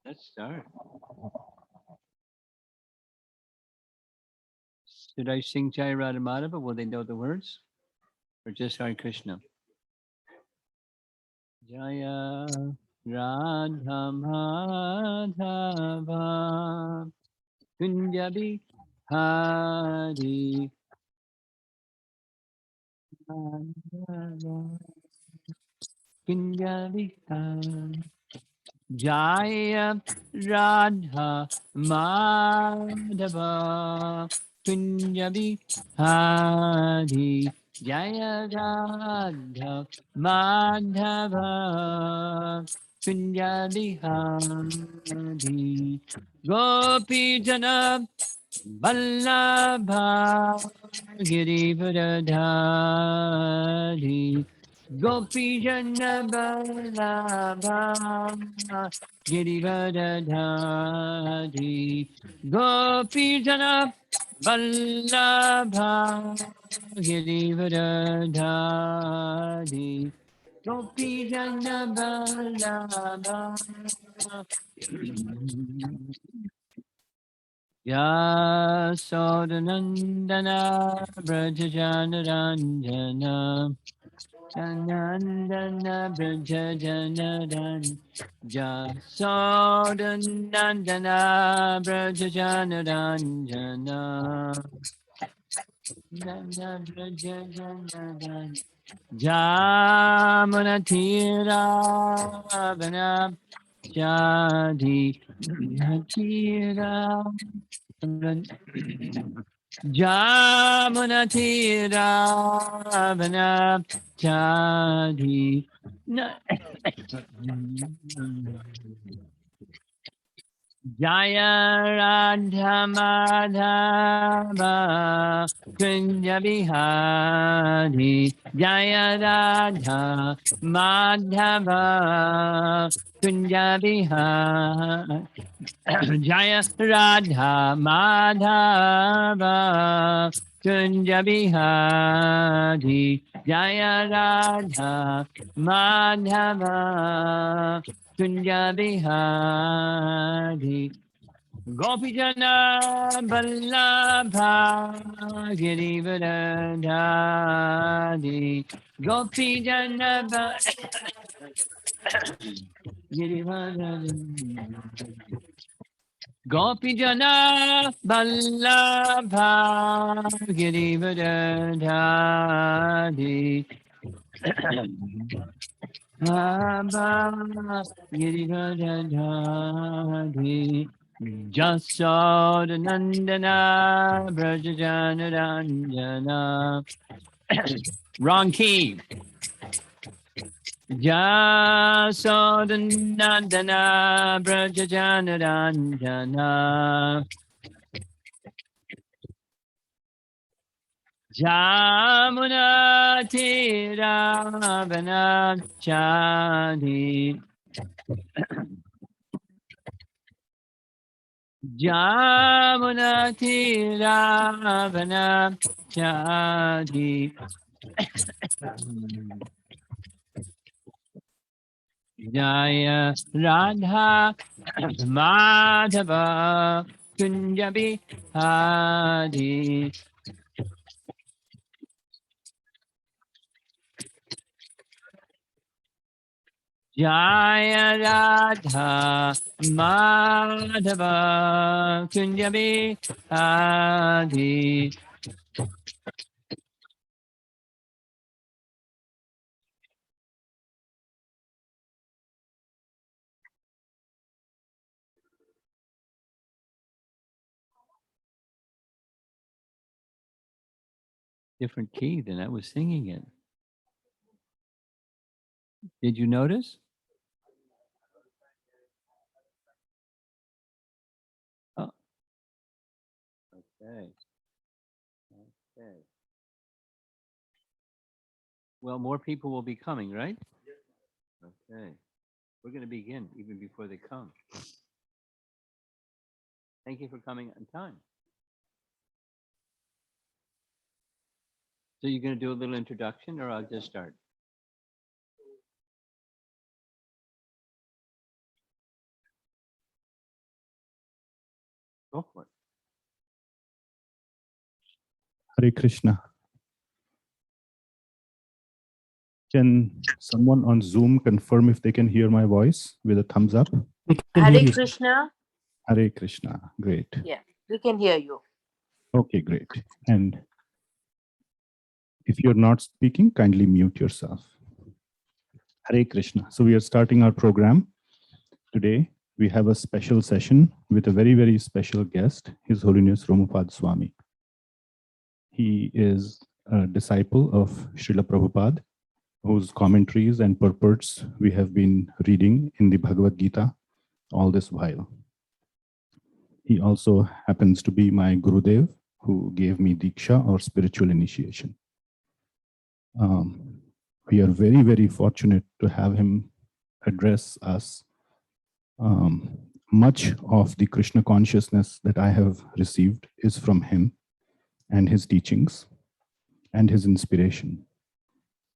Let's start. Should I sing Jai Radha Madhav, but will they know the words? Or just Hare Krishna? Jaya Radha Madhava Kunjabi Hari Madhava Kunjabi Hari Jaya Radha Madhava Kunjabi Hari Jaya Radha Madhava Kunjabi Hari Gopi Jana Vallabha Girivardhari Gopi Jana Vallabha Girivardhari Gopi Jana Vallabha Girivardhari Gopi Jana Vallabha Yasodanandana Brajajanaranjana Sanandana Brajajanaran Yasodanandana Brajajanaranjana Nana Brajajanaran Jamanatira Vana Jadi Natira Jamunatira Vana Chadi Jaya Radha Madhava Kunja Bihari Jaya Radha Madhava Kunja Bihari Jaya Radha Madhava Kunja Bihari Jaya Radha Madhava Kunja Bihari Gopijana Vallabha Girivardhari Gopijana Girivardhari Gopijana Vallabha Girivardhari Abha Girivardhari Jasodanandana Brajajanaranjana Wrong key. Jasodanandana Brajajanaranjana Jamuna Tiravana Chadi Jamuna Tiravana Chadi Jaya Radha Madhava Kunjabi Hadi Jaya Radha Madhava Kunjabi Hadi Different key than I was singing it. Did you notice? Oh, okay. Okay. Well, more people will be coming, right? Okay. We're going to begin even before they come. Thank you for coming on time. So you're going to do a little introduction or I'll just start? Go for it. Hare Krishna. Can someone on Zoom confirm if they can hear my voice with a thumbs up? We can hear Hare you. Krishna. Hare Krishna. Great. Yeah, we can hear you. Okay, great. And if you're not speaking, kindly mute yourself. Hare Krishna. So we are starting our program. Today, we have a special session with a very, very special guest, His Holiness Romapada Swami. He is a disciple of Srila Prabhupada, whose commentaries and purports we have been reading in the Bhagavad Gita all this while. He also happens to be my Gurudev, who gave me Diksha or spiritual initiation. We are very, very fortunate to have him address us. Much of the Krishna consciousness that I have received is from him and his teachings and his inspiration.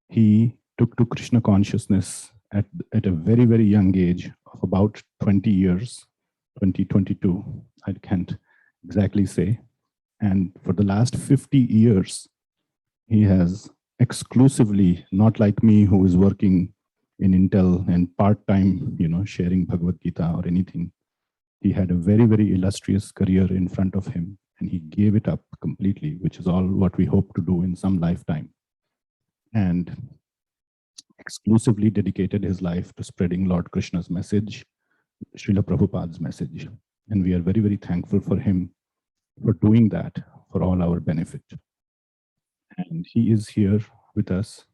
He took to Krishna consciousness at a very, very young age of about 20 years, 2022, I can't exactly say. And for the last 50 years, he has exclusively, not like me who is working in Intel and part-time, sharing Bhagavad Gita or anything. He had a very, very illustrious career in front of him, and he gave it up completely, which is all what we hope to do in some lifetime. And exclusively dedicated his life to spreading Lord Krishna's message, Srila Prabhupada's message. And we are very, very thankful for him for doing that for all our benefit. And he is here with us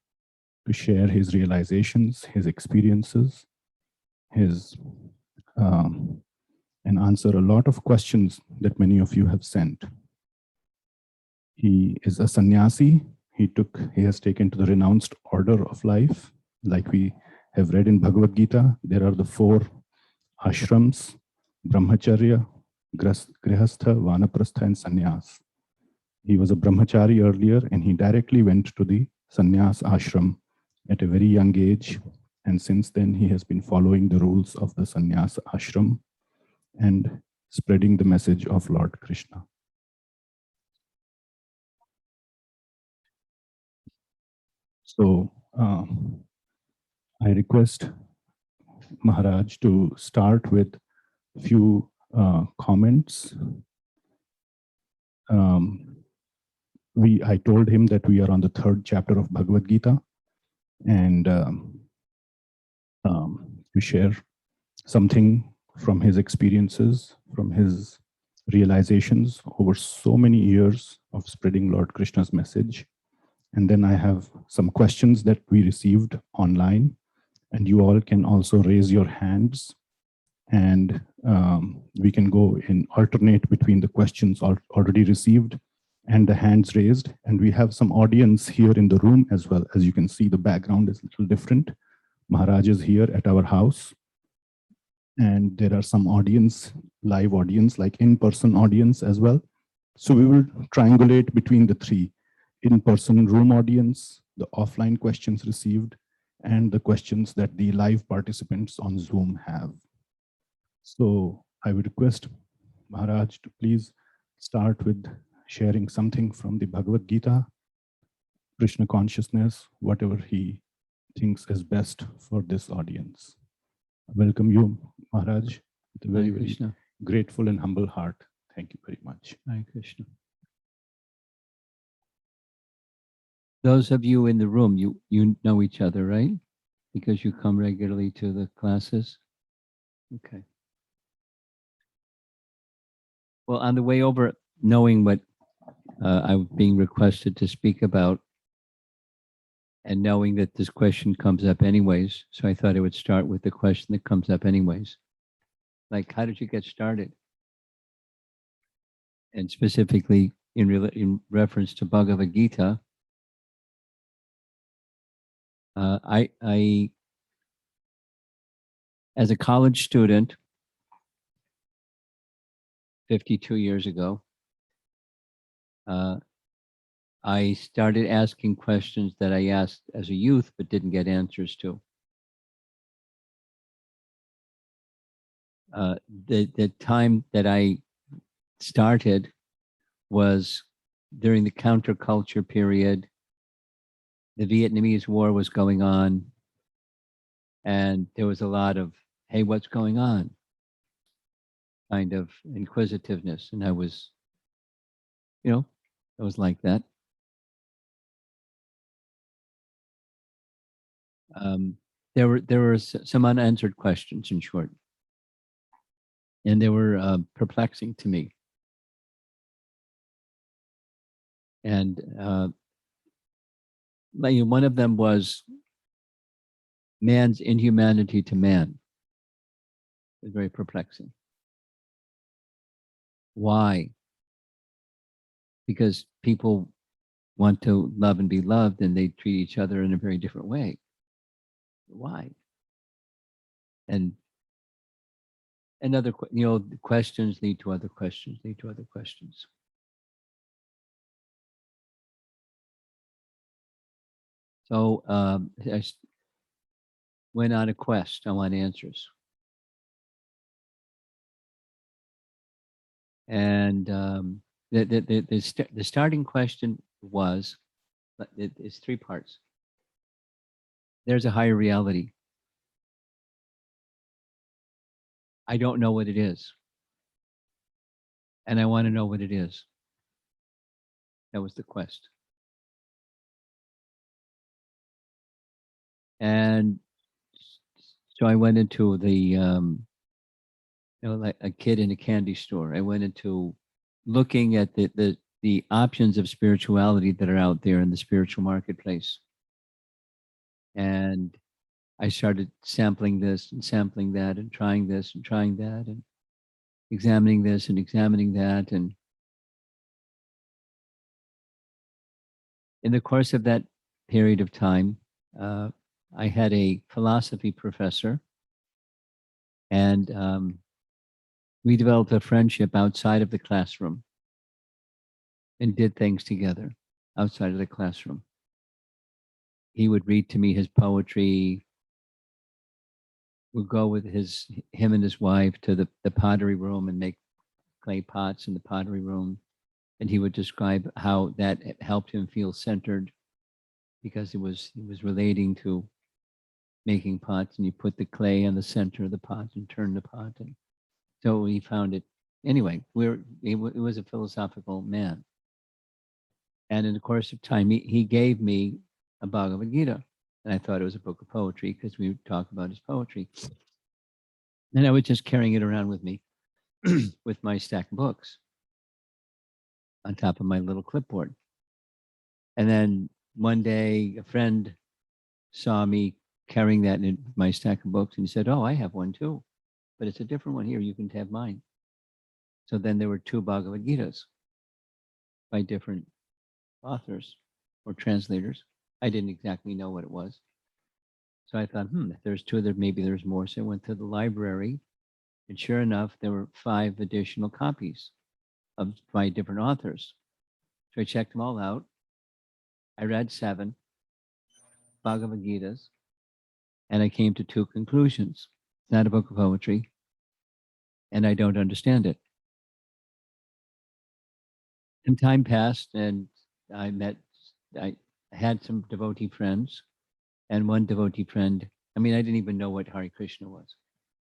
to share his realizations, his experiences, and answer a lot of questions that many of you have sent. He is a sannyasi. He has taken to the renounced order of life. Like we have read in Bhagavad Gita, there are the 4 ashrams: brahmacharya, grihastha, vanaprastha, and sannyas. He was a brahmachari earlier, and he directly went to the sannyas ashram at a very young age. And since then, he has been following the rules of the sannyas ashram and spreading the message of Lord Krishna. So I request Maharaj to start with a few comments. I told him that we are on the 3rd chapter of Bhagavad Gita, and to share something from his experiences, from his realizations over so many years of spreading Lord Krishna's message. And then I have some questions that we received online, and you all can also raise your hands, and we can go in alternate between the questions already received and the hands raised. And we have some audience here in the room as well. As you can see, the background is a little different. Maharaj is here at our house, and there are some audience, live audience, like in-person audience as well. So we will triangulate between the 3: in-person room audience, the offline questions received, and the questions that the live participants on Zoom have. So I would request Maharaj to please start with sharing something from the Bhagavad Gita, Krishna consciousness, whatever he thinks is best for this audience. I welcome you, Maharaj, with a very, very grateful and humble heart. Thank you very much. Hare Krishna. Those of you in the room, you know each other, right? Because you come regularly to the classes? Okay. Well, on the way over, knowing what I'm being requested to speak about, and knowing that this question comes up anyways, so I thought I would start with the question that comes up anyways. Like, how did you get started? And specifically in reference to Bhagavad Gita, I as a college student 52 years ago, I started asking questions that I asked as a youth but didn't get answers to. The time that I started was during the counterculture period. The Vietnamese War was going on, and there was a lot of, hey, what's going on? Kind of inquisitiveness. And I was, I was like that. There were some unanswered questions, in short, and they were perplexing to me. And one of them was man's inhumanity to man. It was very perplexing. Why? Because people want to love and be loved, and they treat each other in a very different way. Why? And another, questions lead to other questions, lead to other questions. So I went on a quest. I want answers. And the starting question was, it's three parts. There's a higher reality. I don't know what it is. And I want to know what it is. That was the quest. And so I went into the, like a kid in a candy store. I went into looking at the options of spirituality that are out there in the spiritual marketplace. And I started sampling this and sampling that and trying this and trying that and examining this and examining that. And in the course of that period of time, I had a philosophy professor, and we developed a friendship outside of the classroom and did things together outside of the classroom. He would read to me his poetry. We'd go with him and his wife to the pottery room and make clay pots in the pottery room. And he would describe how that helped him feel centered, because he was relating to making pots, and you put the clay on the center of the pot and turn the pot. And so he found it. Anyway, it was a philosophical man. And in the course of time, he gave me a Bhagavad Gita. And I thought it was a book of poetry because we would talk about his poetry. And I was just carrying it around with me with my stack of books on top of my little clipboard. And then one day, a friend saw me carrying that in my stack of books, and he said, "Oh, I have one too, but it's a different one. Here, you can have mine." So then there were two Bhagavad Gitas by different authors or translators. I didn't exactly know what it was. So I thought, if there's two, maybe there's more. So I went to the library, and sure enough, there were 5 additional copies by different authors. So I checked them all out. I read 7 Bhagavad Gitas, and I came to 2 conclusions. It's not a book of poetry, and I don't understand it. Some time passed, and I had some devotee friends, and one devotee friend, I didn't even know what Hare Krishna was.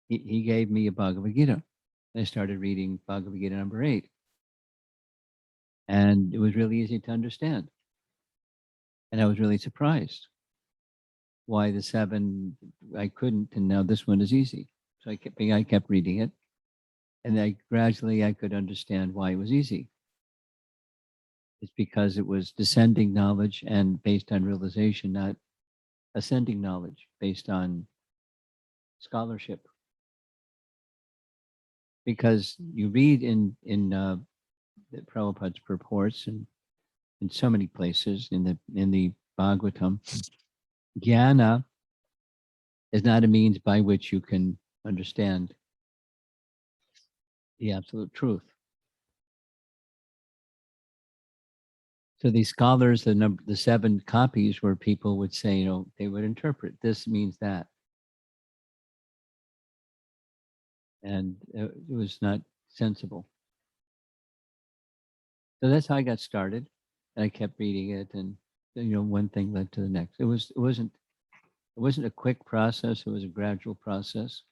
He gave me a Bhagavad Gita, and I started reading Bhagavad Gita number 8. And it was really easy to understand. And I was really surprised why the 7 I couldn't, and now this one is easy. So I kept reading it, and gradually I could understand why it was easy. It's because it was descending knowledge and based on realization, not ascending knowledge based on scholarship. Because you read in the Prabhupada's purports and in so many places in the Bhagavatam, jnana is not a means by which you can understand the absolute truth. So these scholars, the 7 copies where people would say, they would interpret this means that. And it was not sensible. So that's how I got started. And I kept reading it, and one thing led to the next. It wasn't a quick process. It was a gradual process,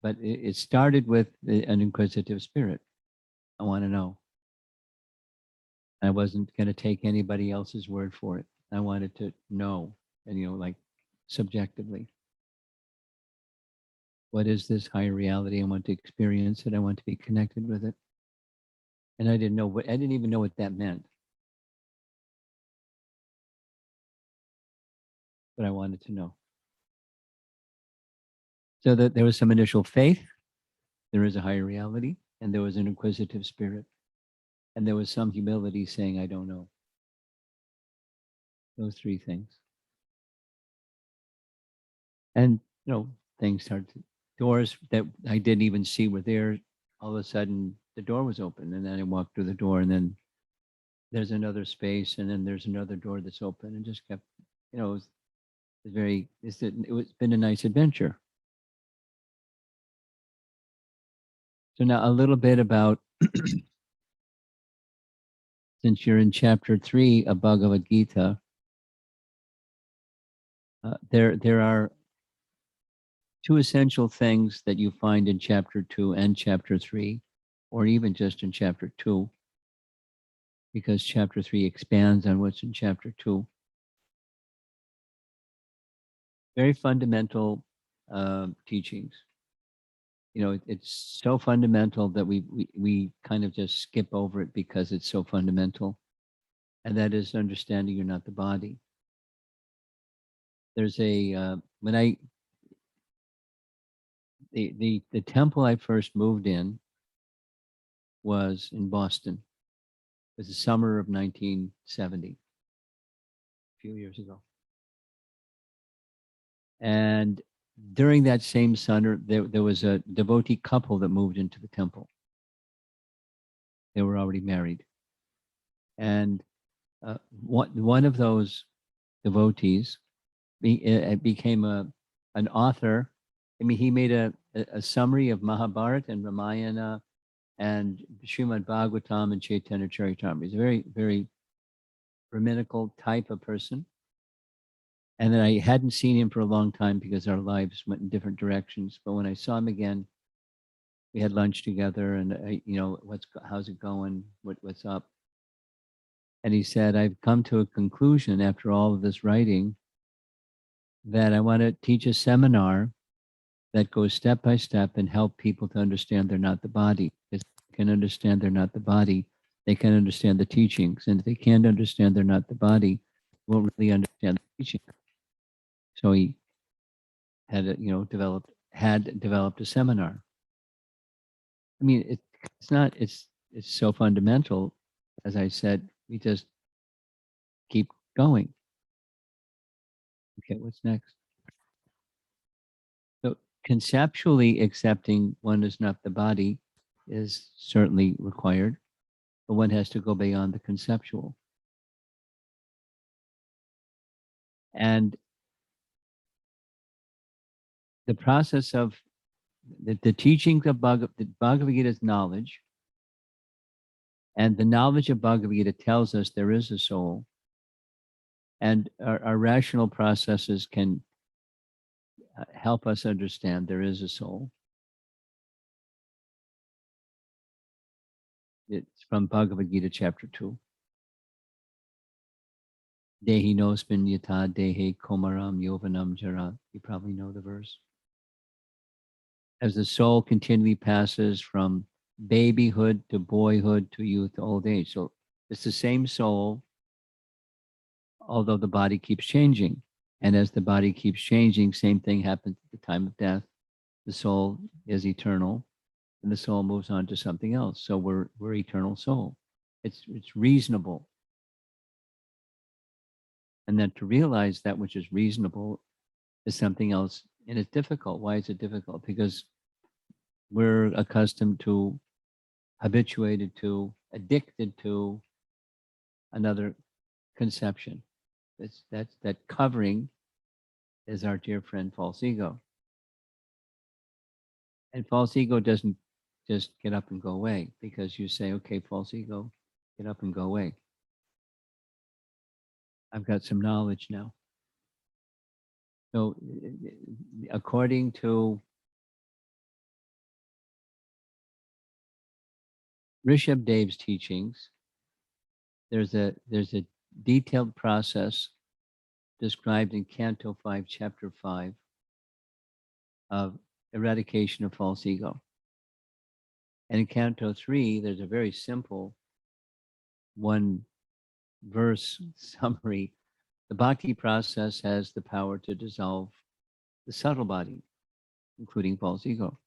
but it started with an inquisitive spirit. I want to know. I wasn't going to take anybody else's word for it. I wanted to know, and like subjectively, what is this higher reality? I want to experience it. I want to be connected with it. And I didn't even know what that meant, but I wanted to know. So that there was some initial faith, there is a higher reality, and there was an inquisitive spirit, and there was some humility saying, I don't know. Those three things. And things started doors that I didn't even see were there. All of a sudden the door was open, and then I walked through the door, and then there's another space, and then there's another door that's open, and just kept, it's been a nice adventure. So now a little bit about, since you're in chapter 3 of Bhagavad Gita, there are two essential things that you find in chapter 2 and chapter 3, or even just in chapter 2, because chapter 3 expands on what's in chapter 2. Very fundamental teachings. It's so fundamental that we kind of just skip over it because it's so fundamental. And that is understanding you're not the body. There's the temple I first moved in was in Boston. It was the summer of 1970, a few years ago. And during that same summer, there was a devotee couple that moved into the temple. They were already married. And one of those devotees became an author. I mean, he made a summary of Mahabharata and Ramayana and Srimad Bhagavatam and Chaitanya Charitamrita. He's a very, very Brahminical type of person. And then I hadn't seen him for a long time because our lives went in different directions. But when I saw him again, we had lunch together, and how's it going? What's up? And he said, I've come to a conclusion after all of this writing that I want to teach a seminar that goes step by step and help people to understand they're not the body. If they can understand they're not the body, they can understand the teachings. And if they can't understand they're not the body, they won't really understand the teaching. So he had developed a seminar. I mean, it's so fundamental. As I said, we just keep going. Okay, what's next? So conceptually accepting one is not the body is certainly required, but one has to go beyond the conceptual. And the process of the teachings of Bhagavad Gita's knowledge, and the knowledge of Bhagavad Gita tells us there is a soul, and our rational processes can help us understand there is a soul. It's from Bhagavad Gita chapter 2. Dehi nosmin yata dehe komaram yovanam jara. You probably know the verse. As the soul continually passes from babyhood to boyhood to youth to old age. So it's the same soul, although the body keeps changing. And as the body keeps changing, same thing happens at the time of death. The soul is eternal, and the soul moves on to something else. So we're eternal soul. It's reasonable. And then to realize that which is reasonable is something else, and it's difficult. Why is it difficult? Because we're accustomed to, habituated to, addicted to another conception. That covering is our dear friend false ego. And false ego doesn't just get up and go away because you say, okay, false ego, Get up and go away. I've got some knowledge now. So according to Rishabh Dev's teachings, there's a detailed process described in Canto 5, Chapter 5 of eradication of false ego. And in Canto 3, there's a very simple one verse summary. The Bhakti process has the power to dissolve the subtle body, including false ego.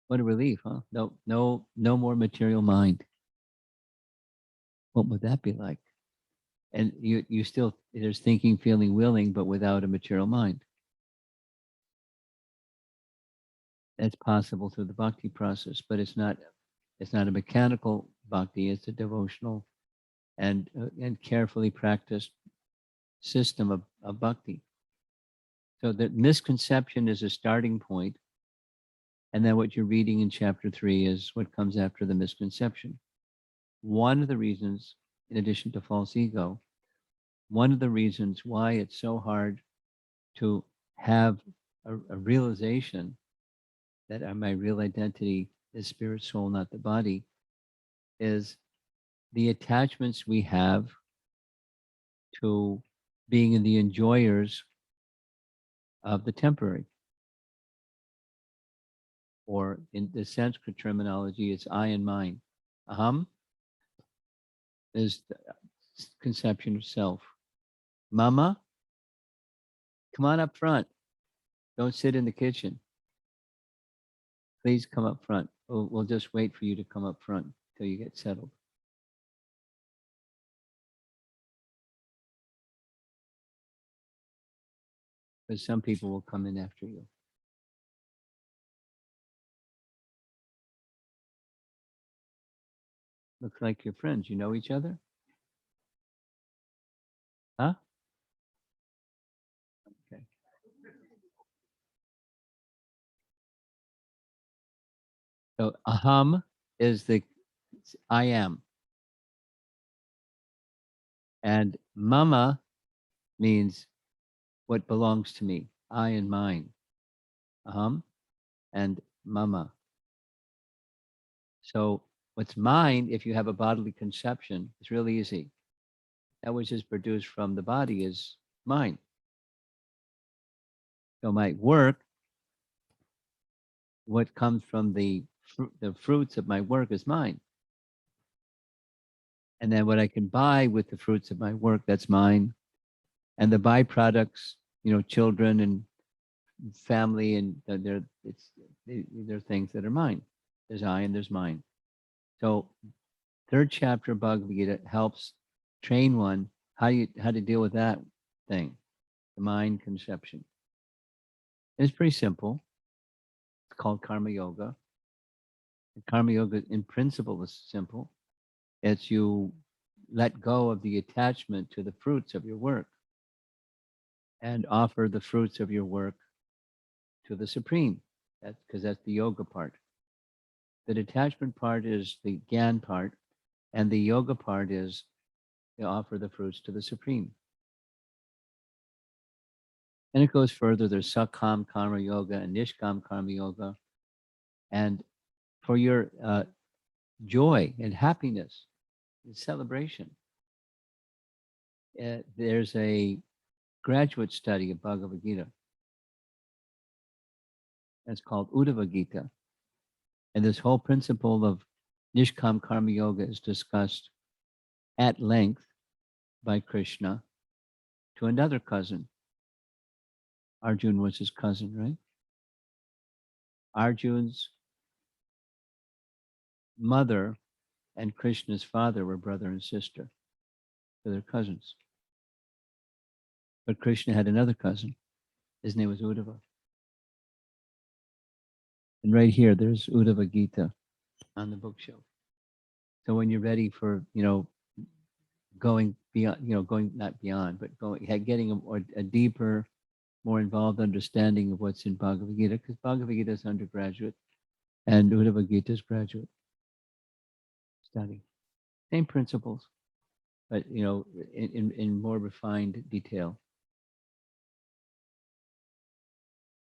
What a relief, huh? No more material mind. What would that be like? And you still, there's thinking, feeling, willing, but without a material mind. That's possible through the bhakti process, but it's not a mechanical bhakti. It's a devotional and carefully practiced system of bhakti. So the misconception is a starting point, and then what you're reading in chapter 3 is what comes after the misconception. One of the reasons, in addition to false ego, one of the reasons why it's so hard to have a realization that my real identity is spirit, soul, not the body, is the attachments we have to being in the enjoyers of the temporary. Or in the Sanskrit terminology, it's I and mine. Aham is the conception of self. Mama, come on up front. Don't sit in the kitchen. Please come up front. We'll just wait for you to come up front till you get settled. Because some people will come in after you. Looks like you're friends. You know each other? Huh? Okay. So aham is the I am. And mama means what belongs to me, I and mine. Aham and mama. So what's mine, if you have a bodily conception, is really easy. That which is produced from the body is mine. So my work, what comes from the fruits of my work is mine. And then what I can buy with the fruits of my work, that's mine. And the byproducts, children and family, and they're things that are mine. There's I and there's mine. So third chapter of Bhagavad Gita helps train one how to deal with that thing, the mind conception. It's pretty simple. It's called karma yoga. And karma yoga in principle is simple. It's you let go of the attachment to the fruits of your work and offer the fruits of your work to the Supreme. Because that's the yoga part. The detachment part is the gyan part, and the yoga part is to offer the fruits to the Supreme. And it goes further. There's sakam karma yoga and nishkam karma yoga. And for your joy and happiness and celebration, there's a graduate study of Bhagavad Gita. That's called Uddhava Gita. And this whole principle of nishkam karma yoga is discussed at length by Krishna to another cousin. Arjun was his cousin, right? Arjun's mother and Krishna's father were brother and sister. So they're cousins. But Krishna had another cousin. His name was Uddhava. And right here, there's Uddhava Gita on the bookshelf. So when you're ready for, going beyond, going not beyond, but getting a deeper, more involved understanding of what's in Bhagavad Gita, because Bhagavad Gita is undergraduate and Uddhava Gita is graduate. study. Same principles, but in more refined detail.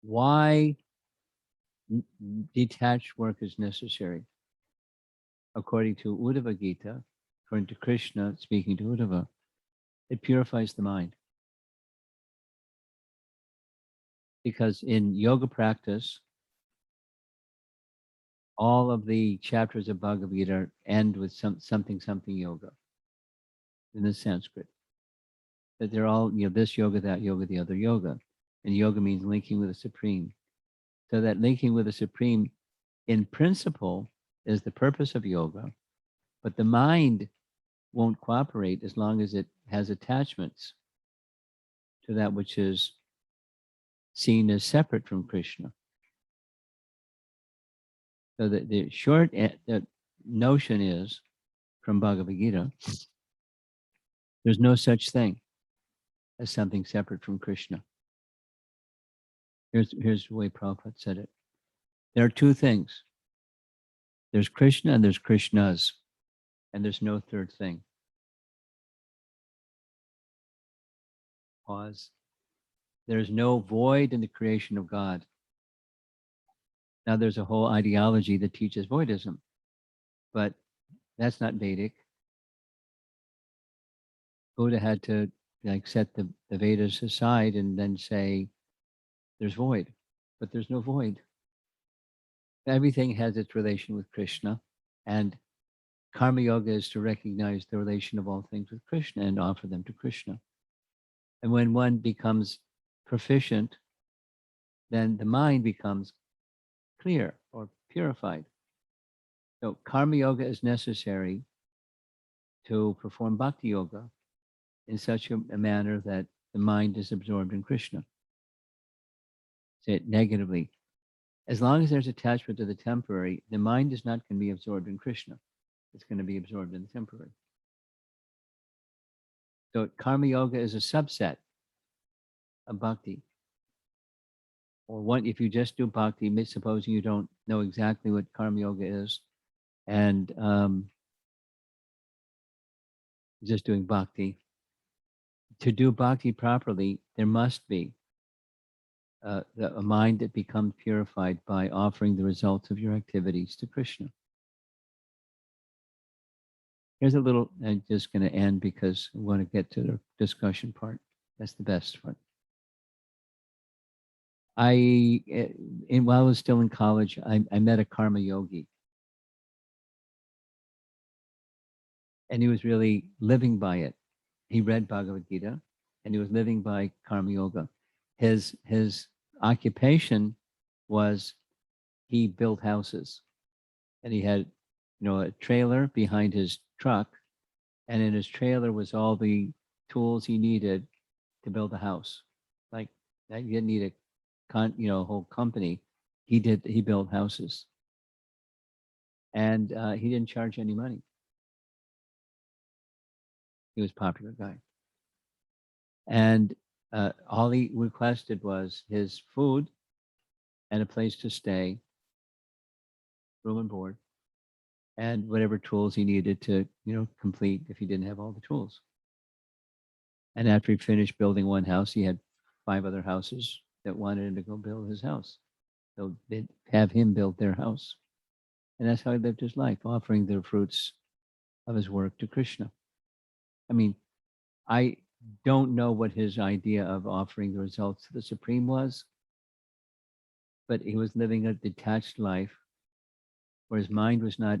Why detached work is necessary? According to Uddhava Gita, according to Krishna speaking to Uddhava, it purifies the mind. Because in yoga practice, all of the chapters of Bhagavad Gita end with something yoga in the Sanskrit. That they're all, this yoga, that yoga, the other yoga. And yoga means linking with the Supreme. So that linking with the Supreme, in principle, is the purpose of yoga. But the mind won't cooperate as long as it has attachments to that which is seen as separate from Krishna. So the short the notion is, from Bhagavad Gita, there's no such thing as something separate from Krishna. Here's the way Prabhupada said it. There are two things. There's Krishna and there's Krishnas, and there's no third thing. Pause. There's no void in the creation of God. Now there's a whole ideology that teaches voidism, but that's not Vedic. Buddha had to set the Vedas aside and then say there's void, but there's no void. Everything has its relation with Krishna, and Karma Yoga is to recognize the relation of all things with Krishna and offer them to Krishna. And when one becomes proficient, then the mind becomes clear or purified. So Karma Yoga is necessary to perform Bhakti Yoga in such a manner that the mind is absorbed in Krishna. Say it negatively. As long as there's attachment to the temporary, the mind is not going to be absorbed in Krishna. It's going to be absorbed in the temporary. So Karma Yoga is a subset of Bhakti. Or one, if you just do Bhakti, supposing you don't know exactly what Karma Yoga is, and just doing Bhakti. To do Bhakti properly, there must be a mind that becomes purified by offering the results of your activities to Krishna. Here's a little, I'm just going to end because I want to get to the discussion part. That's the best part. While I was still in college, I met a karma yogi. And he was really living by it. He read Bhagavad Gita and he was living by karma yoga. His occupation was he built houses. And he had, a trailer behind his truck. And in his trailer was all the tools he needed to build a house. Like that, you didn't need a whole company. He built houses. And he didn't charge any money. He was a popular guy. And all he requested was his food and a place to stay, room and board, and whatever tools he needed to, complete if he didn't have all the tools. And after he finished building one house, he had 5 other houses that wanted him to go build his house. So they'd have him build their house. And that's how he lived his life, offering the fruits of his work to Krishna. I mean, I don't know what his idea of offering the results to the Supreme was, but he was living a detached life where his mind was not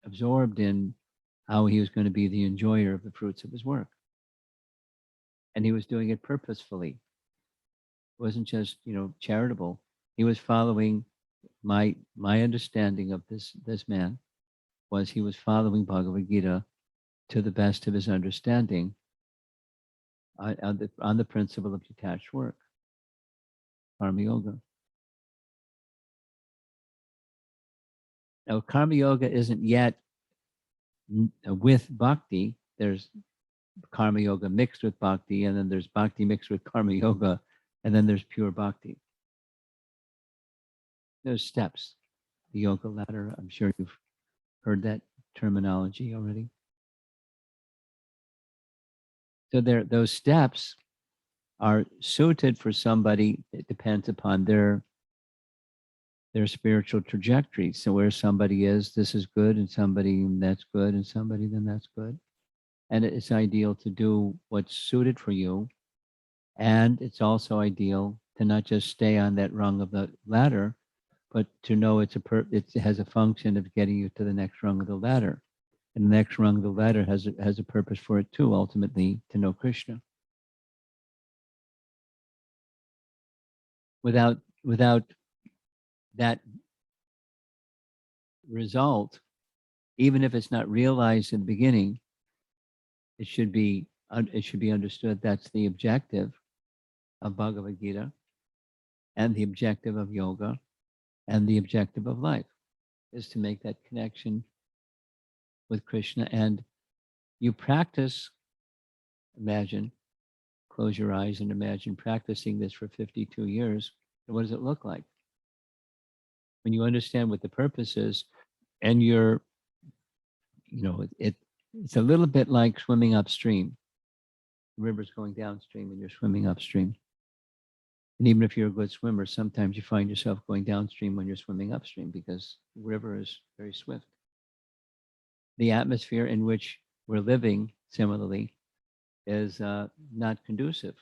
absorbed in how he was going to be the enjoyer of the fruits of his work. And he was doing it purposefully. It wasn't just, charitable. He was following my understanding of this man was he was following Bhagavad Gita to the best of his understanding on the principle of detached work, Karma Yoga. Now, Karma Yoga isn't yet with Bhakti. There's Karma Yoga mixed with Bhakti, and then there's Bhakti mixed with Karma Yoga, and then there's pure Bhakti. There's steps. The yoga ladder, I'm sure you've heard that terminology already. So those steps are suited for somebody. It depends upon their spiritual trajectory. So where somebody is, this is good, and somebody that's good, and somebody then that's good. And it's ideal to do what's suited for you. And it's also ideal to not just stay on that rung of the ladder, but to know it has a function of getting you to the next rung of the ladder. And the next rung of the ladder has a purpose for it too, ultimately to know Krishna. Without that result, even if it's not realized in the beginning, it should be understood that's the objective of Bhagavad Gita, and the objective of yoga, and the objective of life is to make that connection with Krishna. And you practice, imagine, close your eyes and imagine practicing this for 52 years. What does it look like? When you understand what the purpose is, and it's a little bit like swimming upstream. The river's going downstream and you're swimming upstream. And even if you're a good swimmer, sometimes you find yourself going downstream when you're swimming upstream because the river is very swift. The atmosphere in which we're living, similarly, is not conducive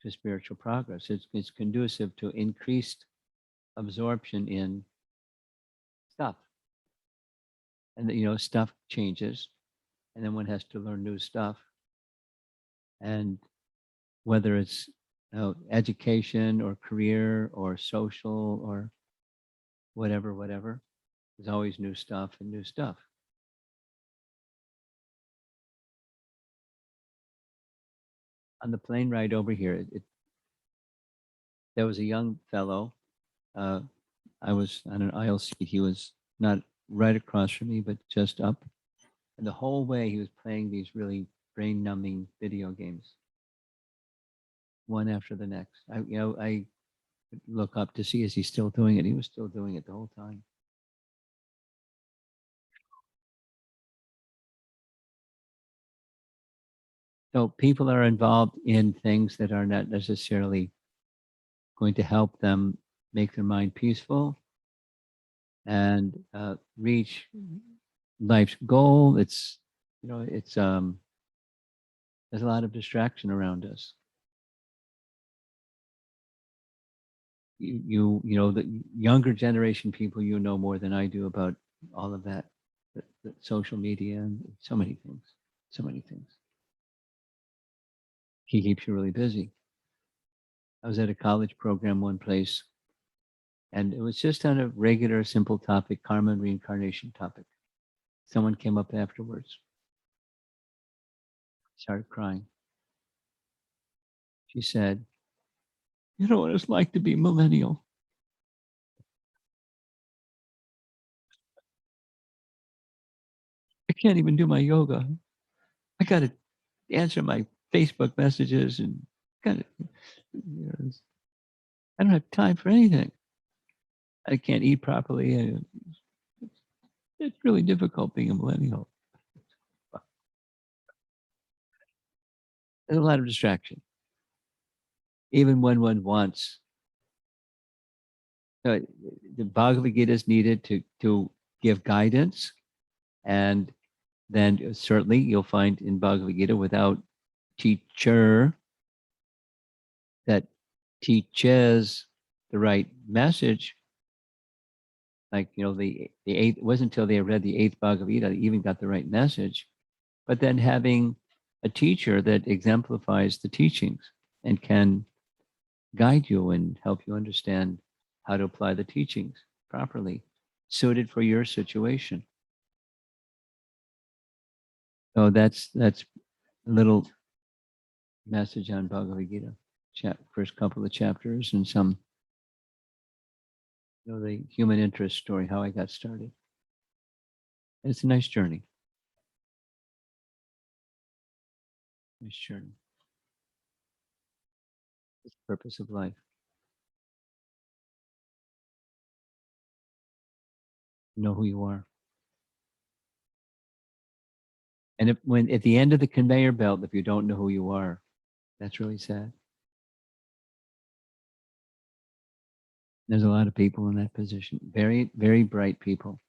to spiritual progress. It's conducive to increased absorption in stuff. And stuff changes, and then one has to learn new stuff. And whether it's education or career or social or whatever, there's always new stuff and new stuff. On the plane ride over here, there was a young fellow. I was on an aisle seat. He was not right across from me, but just up. And the whole way he was playing these really brain-numbing video games, one after the next. I look up to see, is he still doing it? He was still doing it the whole time. So people are involved in things that are not necessarily going to help them make their mind peaceful and reach life's goal. There's a lot of distraction around us. The younger generation people, more than I do about all of that, the social media and so many things. He keeps you really busy. I was at a college program one place, and it was just on a regular, simple topic, karma and reincarnation topic. Someone came up afterwards, started crying. She said, "You know what it's like to be millennial. I can't even do my yoga. I got to answer my Facebook messages and I don't have time for anything. I can't eat properly. It's really difficult being a millennial. There's a lot of distraction, even when one wants." The Bhagavad Gita is needed to give guidance, and then certainly you'll find in Bhagavad Gita, without teacher that teaches the right message, like the eighth, it wasn't until they read the eighth Bhagavad Gita they even got the right message. But then having a teacher that exemplifies the teachings and can guide you and help you understand how to apply the teachings properly, suited for your situation. So that's a little message on Bhagavad Gita, first couple of chapters, and some, the human interest story, how I got started. And it's a nice journey. Nice journey. It's the purpose of life. Know who you are. And when at the end of the conveyor belt, if you don't know who you are, that's really sad. There's a lot of people in that position. Very, very bright people.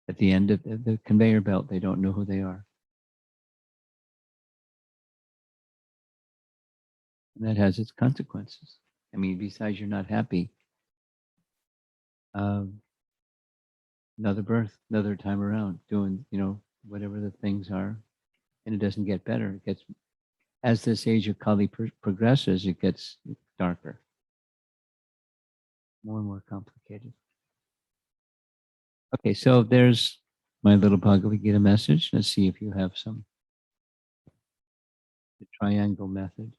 At the end of the conveyor belt, they don't know who they are. And that has its consequences. I mean, besides you're not happy, another birth, another time around, doing, whatever the things are, and it doesn't get better. It gets, as this age of Kali progresses, it gets darker, more and more complicated. Okay, so there's my little Bhagavad Gita message. Let's see if you have some. The triangle method.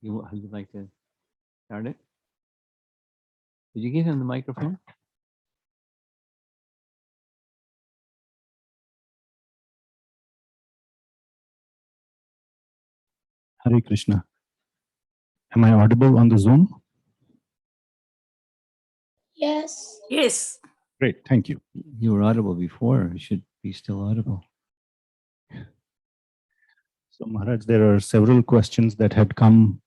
You'd like to start it? Did you give him the microphone? Hare Krishna. Am I audible on the Zoom? Yes. Yes. Great, thank you. You were audible before. You should be still audible. So Maharaj, there are several questions that had come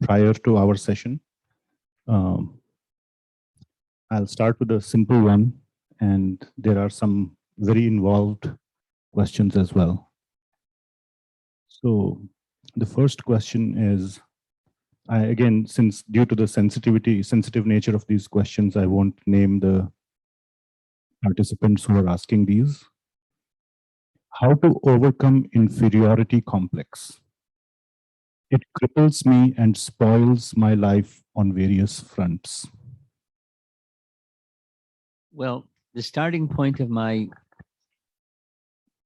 prior to our session. I'll start with a simple one, and there are some very involved questions as well. So the first question is, again, since due to the sensitive nature of these questions, I won't name the participants who are asking these. How to overcome inferiority complex? It cripples me and spoils my life on various fronts. Well, the starting point of my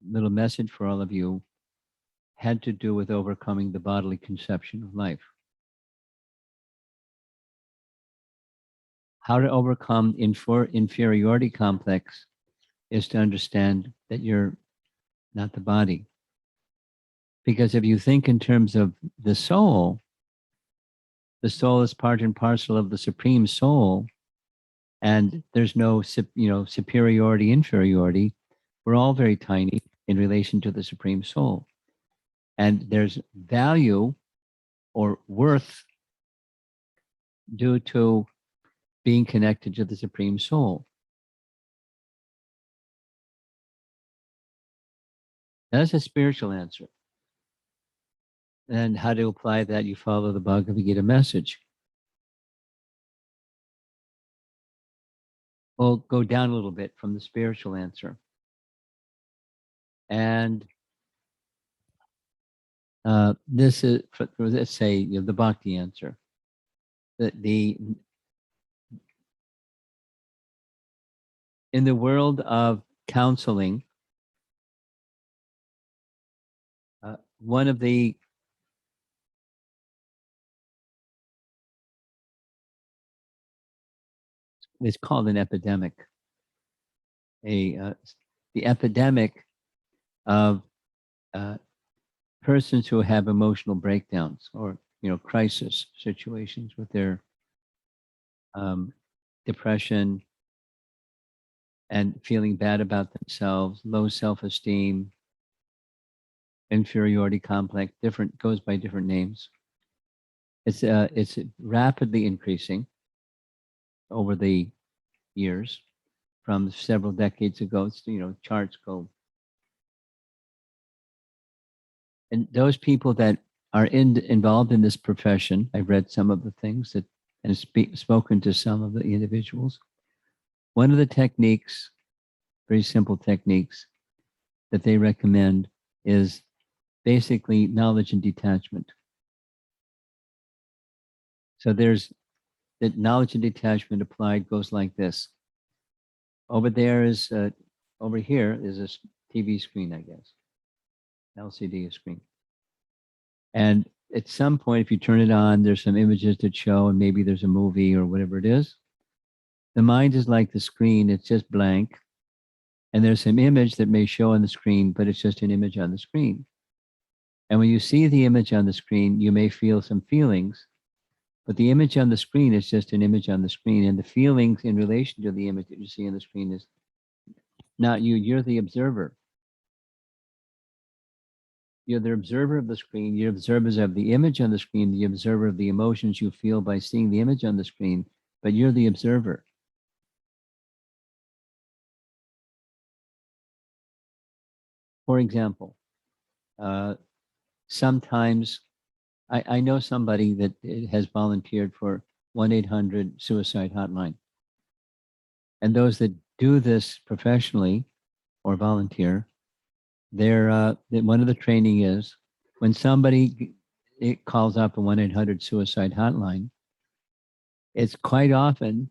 little message for all of you had to do with overcoming the bodily conception of life. How to overcome inferiority complex is to understand that you're not the body. Because if you think in terms of the soul is part and parcel of the Supreme Soul, and there's no, superiority, inferiority. We're all very tiny in relation to the Supreme Soul. And there's value or worth due to being connected to the Supreme Soul. That's a spiritual answer. And how to apply that, you follow the Bhagavad Gita message. We'll go down a little bit from the spiritual answer. And this is, let's say, the Bhakti answer. In the world of counseling, one of the it's called an epidemic. The epidemic of persons who have emotional breakdowns or crisis situations with their depression and feeling bad about themselves, low self-esteem, inferiority complex, goes by different names. It's rapidly increasing over the years. From several decades ago, charts go. And those people that are involved in this profession, I've read some of the things and spoken to some of the individuals. One of the techniques, very simple techniques, that they recommend is basically knowledge and detachment. So there's the knowledge and detachment applied goes like this. Over here is a TV screen, I guess, LCD screen. And at some point, if you turn it on, there's some images that show, and maybe there's a movie or whatever it is. The mind is like the screen, it's just blank. And there's some image that may show on the screen, but it's just an image on the screen. And when you see the image on the screen, you may feel some feelings, but the image on the screen is just an image on the screen. And the feelings in relation to the image that you see on the screen is not you, you're the observer. You're the observer of the screen. You're observers of the image on the screen, the observer of the emotions you feel by seeing the image on the screen, but you're the observer. For example, sometimes I know somebody that has volunteered for 1-800-suicide hotline. And those that do this professionally or volunteer, one of the training is when somebody it calls up a 1-800-suicide hotline, it's quite often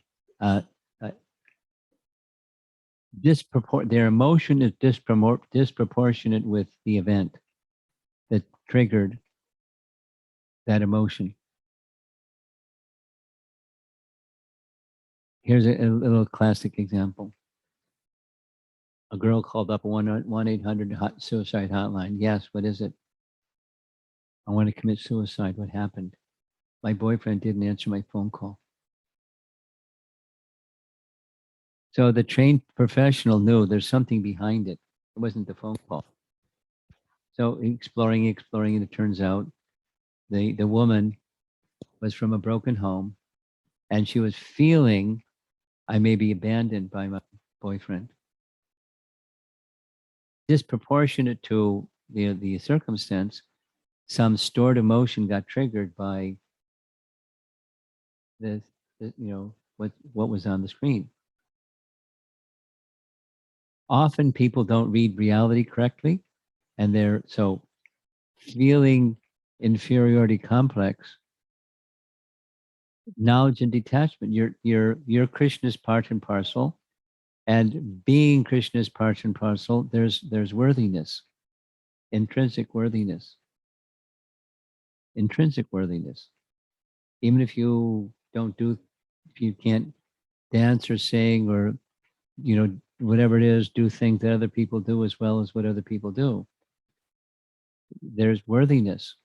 their emotion is disproportionate with the event that triggered that emotion. Here's a little classic example. A girl called up a 1-800-suicide hotline. Yes, what is it? I want to commit suicide. What happened? My boyfriend didn't answer my phone call. So the trained professional knew there's something behind it. It wasn't the phone call. So exploring, and it turns out the woman was from a broken home, and she was feeling, I may be abandoned by my boyfriend. Disproportionate to the circumstance, some stored emotion got triggered by what was on the screen. Often people don't read reality correctly, and they're so feeling inferiority complex. Knowledge and detachment. You're Krishna's part and parcel, and being Krishna's part and parcel, there's worthiness, intrinsic worthiness. Even if you if you can't dance or sing or whatever it is, do things that other people do as well as what other people do. There's worthiness,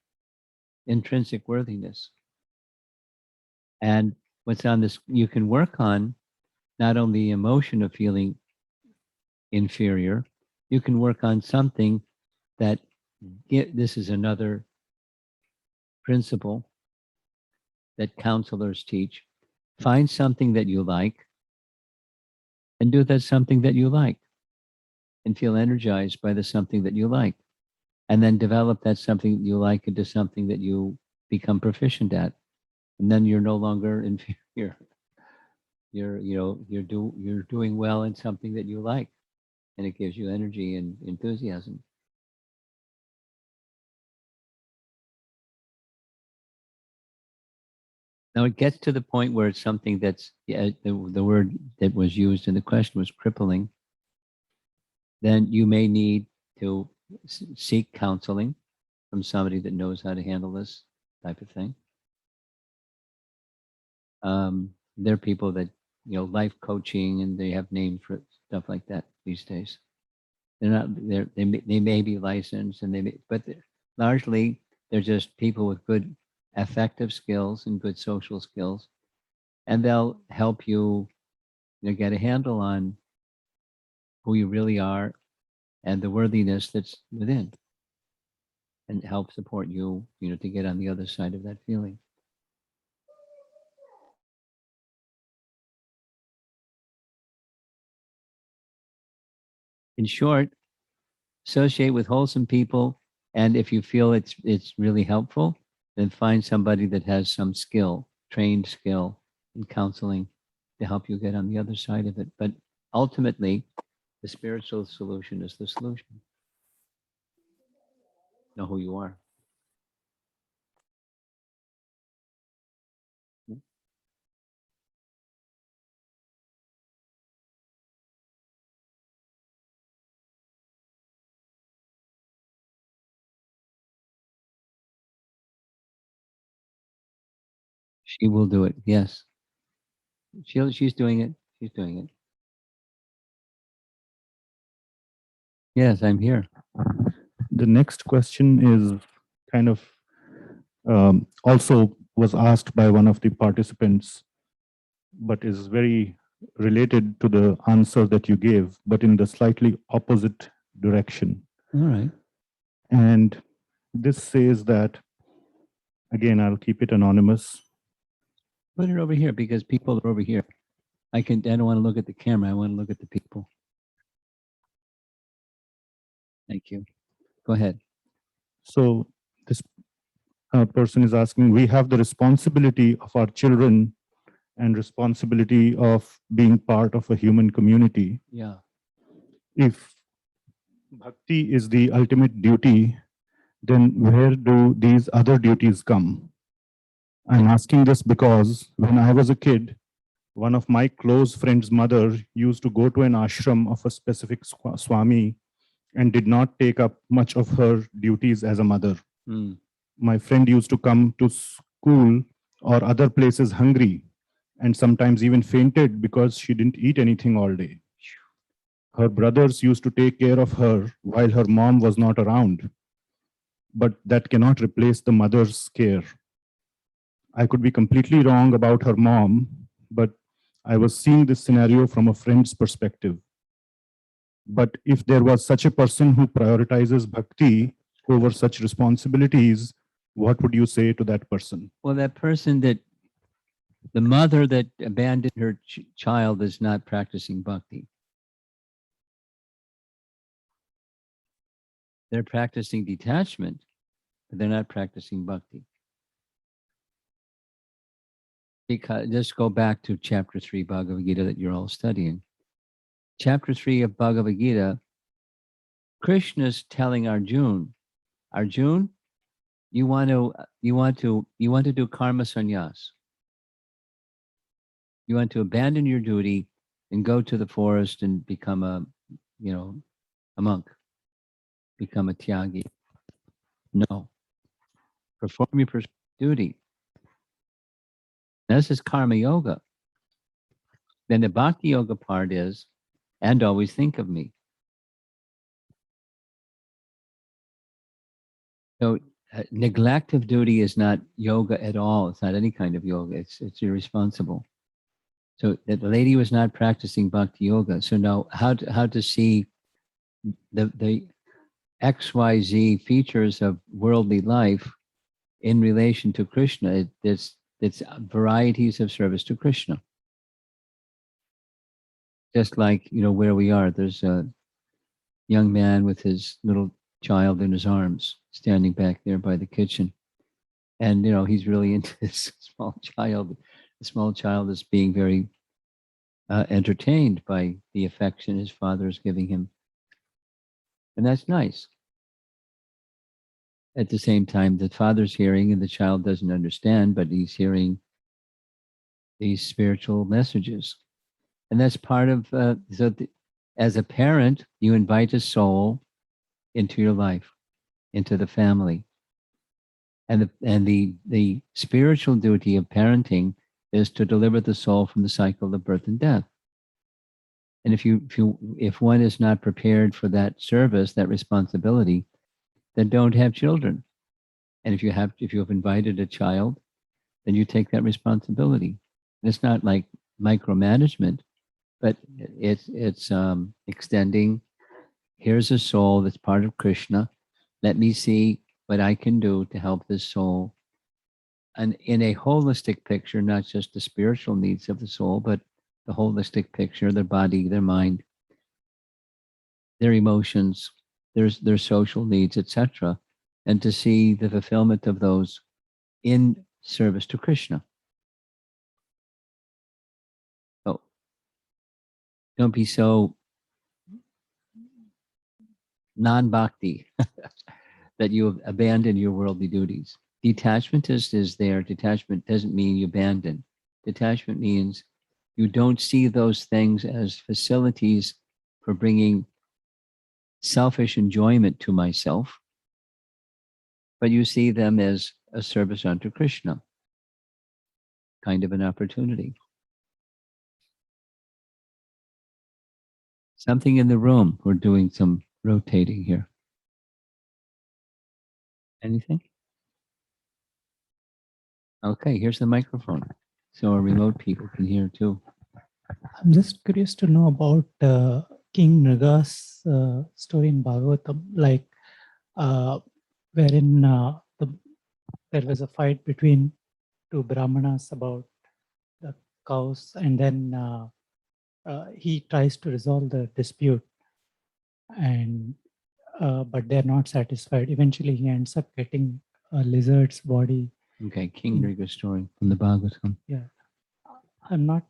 intrinsic worthiness. And what's on this, you can work on not only the emotion of feeling inferior, you can work on something that, this is another principle that counselors teach. Find something that you like and do that something that you like and feel energized by the something that you like. And then develop that something that you like into something that you become proficient at. And then you're no longer inferior. You're doing well in something that you like, and it gives you energy and enthusiasm. Now it gets to the point where it's something that's the word that was used in the question was crippling. Then you may need to seek counseling from somebody that knows how to handle this type of thing. There are people that life coaching, and they have names for stuff like that these days. They may be licensed, and but largely they're just people with good affective skills and good social skills, and they'll help you, get a handle on who you really are and the worthiness that's within, and help support you, to get on the other side of that feeling. In short, associate with wholesome people, and if you feel it's really helpful, then find somebody that has some skill, trained skill in counseling to help you get on the other side of it. But ultimately, the spiritual solution is the solution. Know who you are. She will do it. Yes. She's doing it. She's doing it. Yes, I'm here. The next question is kind of also was asked by one of the participants, but is very related to the answer that you gave, but in the slightly opposite direction. All right. And this says that, again, I'll keep it anonymous. Put it over here because people are over here. I don't want to look at the camera. I want to look at the people. Thank you. Go ahead. So this person is asking, we have the responsibility of our children and responsibility of being part of a human community. Yeah. If bhakti is the ultimate duty, then where do these other duties come? I'm asking this because when I was a kid, one of my close friend's mother used to go to an ashram of a specific Swami and did not take up much of her duties as a mother. Mm. My friend used to come to school or other places hungry and sometimes even fainted because she didn't eat anything all day. Her brothers used to take care of her while her mom was not around, but that cannot replace the mother's care. I could be completely wrong about her mom, but I was seeing this scenario from a friend's perspective. But if there was such a person who prioritizes bhakti over such responsibilities, what would you say to that person? Well, that person the mother that abandoned her child is not practicing bhakti. They're practicing detachment, but they're not practicing bhakti. Because just go back to chapter 3 Bhagavad Gita that you're all studying. Chapter 3 of Bhagavad Gita, Krishna's telling Arjuna, you want to do karma sannyas. You want to abandon your duty and go to the forest and become a monk, become a tyagi. No. Perform your duty. This is karma yoga. Then the bhakti yoga part is, and always think of me. So neglect of duty is not yoga at all. It's not any kind of yoga. It's irresponsible. So the lady was not practicing bhakti yoga. So now how to see the XYZ features of worldly life in relation to Krishna. It's varieties of service to Krishna. Just like, where we are, there's a young man with his little child in his arms standing back there by the kitchen. And, he's really into this small child. The small child is being very entertained by the affection his father is giving him. And that's nice. At the same time, the father's hearing and the child doesn't understand, but he's hearing these spiritual messages. And that's part of, as a parent, you invite a soul into your life, into the family. And the spiritual duty of parenting is to deliver the soul from the cycle of birth and death. And if one is not prepared for that service, that responsibility, then don't have children. And if you have invited a child, then you take that responsibility. And it's not like micromanagement, but it's extending. Here's a soul that's part of Krishna. Let me see what I can do to help this soul. And in a holistic picture, not just the spiritual needs of the soul, but the holistic picture, their body, their mind, their emotions, their social needs, etc. And to see the fulfillment of those in service to Krishna. So don't be so non-bhakti that you abandon your worldly duties. Detachment is there. Detachment doesn't mean you abandon. Detachment means you don't see those things as facilities for bringing selfish enjoyment to myself, but you see them as a service unto Krishna, kind of an opportunity. Something in the room. We're doing some rotating here. Anything? Okay, here's the microphone. So our remote people can hear too. I'm just curious to know about King Nriga's story in Bhagavatam. Like, wherein there was a fight between two brahmanas about the cows, and then he tries to resolve the dispute, and but they're not satisfied. Eventually, he ends up getting a lizard's body. Okay, King Nriga story from the Bhagavatam. Yeah, I'm not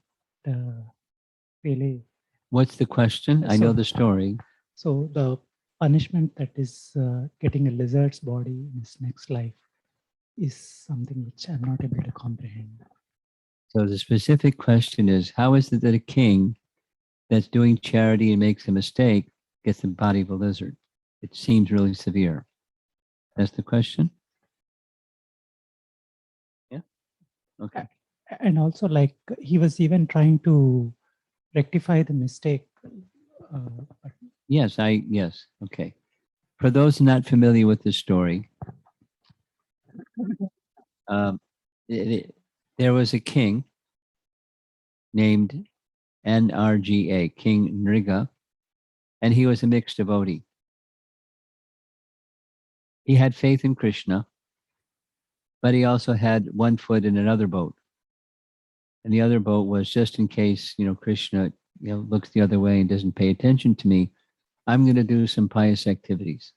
really. What's the question? I know the story. So the punishment that is getting a lizard's body in his next life is something which I'm not able to comprehend. So the specific question is, how is it that a king that's doing charity and makes a mistake gets the body of a lizard? It seems really severe. That's the question? Yeah? Okay. And also, like, he was even trying to rectify the mistake. But Yes, okay. For those not familiar with the story, there was a king named Nrga, King Nriga, and he was a mixed devotee. He had faith in Krishna, but he also had one foot in another boat. And the other boat was, just in case, Krishna, looks the other way and doesn't pay attention to me, I'm going to do some pious activities.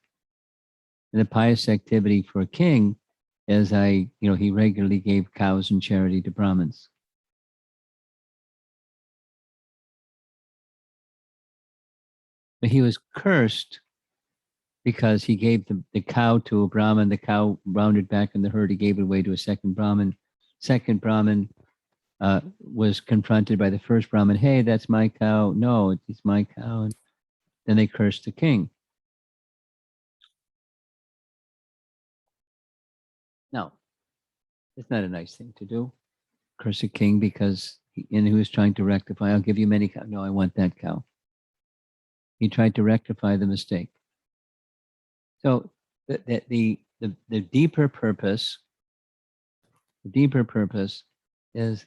And the pious activity for a king is he regularly gave cows in charity to Brahmins. But he was cursed because he gave the cow to a Brahmin. The cow rounded back in the herd. He gave it away to a second Brahmin. Second Brahmin was confronted by the first Brahmin. Hey, that's my cow. No, it's my cow. And then they cursed the king. No, it's not a nice thing to do. Curse a king because he was trying to rectify. I'll give you many cows. No, I want that cow. He tried to rectify the mistake. So the deeper purpose, is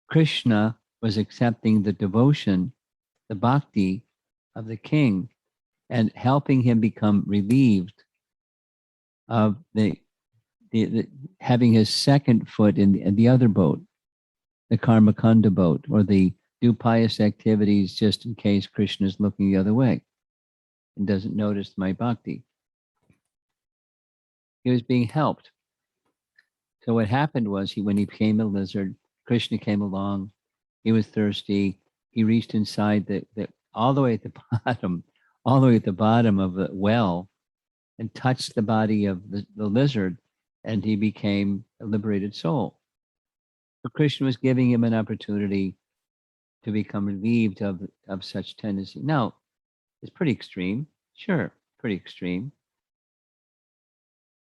Krishna was accepting the devotion, the bhakti of the king, and helping him become relieved of the having his second foot in the other boat, the karmakanda boat, or the do pious activities just in case Krishna is looking the other way and doesn't notice my bhakti. He was being helped. So what happened was, when he became a lizard, Krishna came along. He was thirsty. He reached inside all the way at the bottom, of the well, and touched the body of the lizard, and he became a liberated soul. So Krishna was giving him an opportunity to become relieved of such tendency. Now, it's pretty extreme, sure, pretty extreme,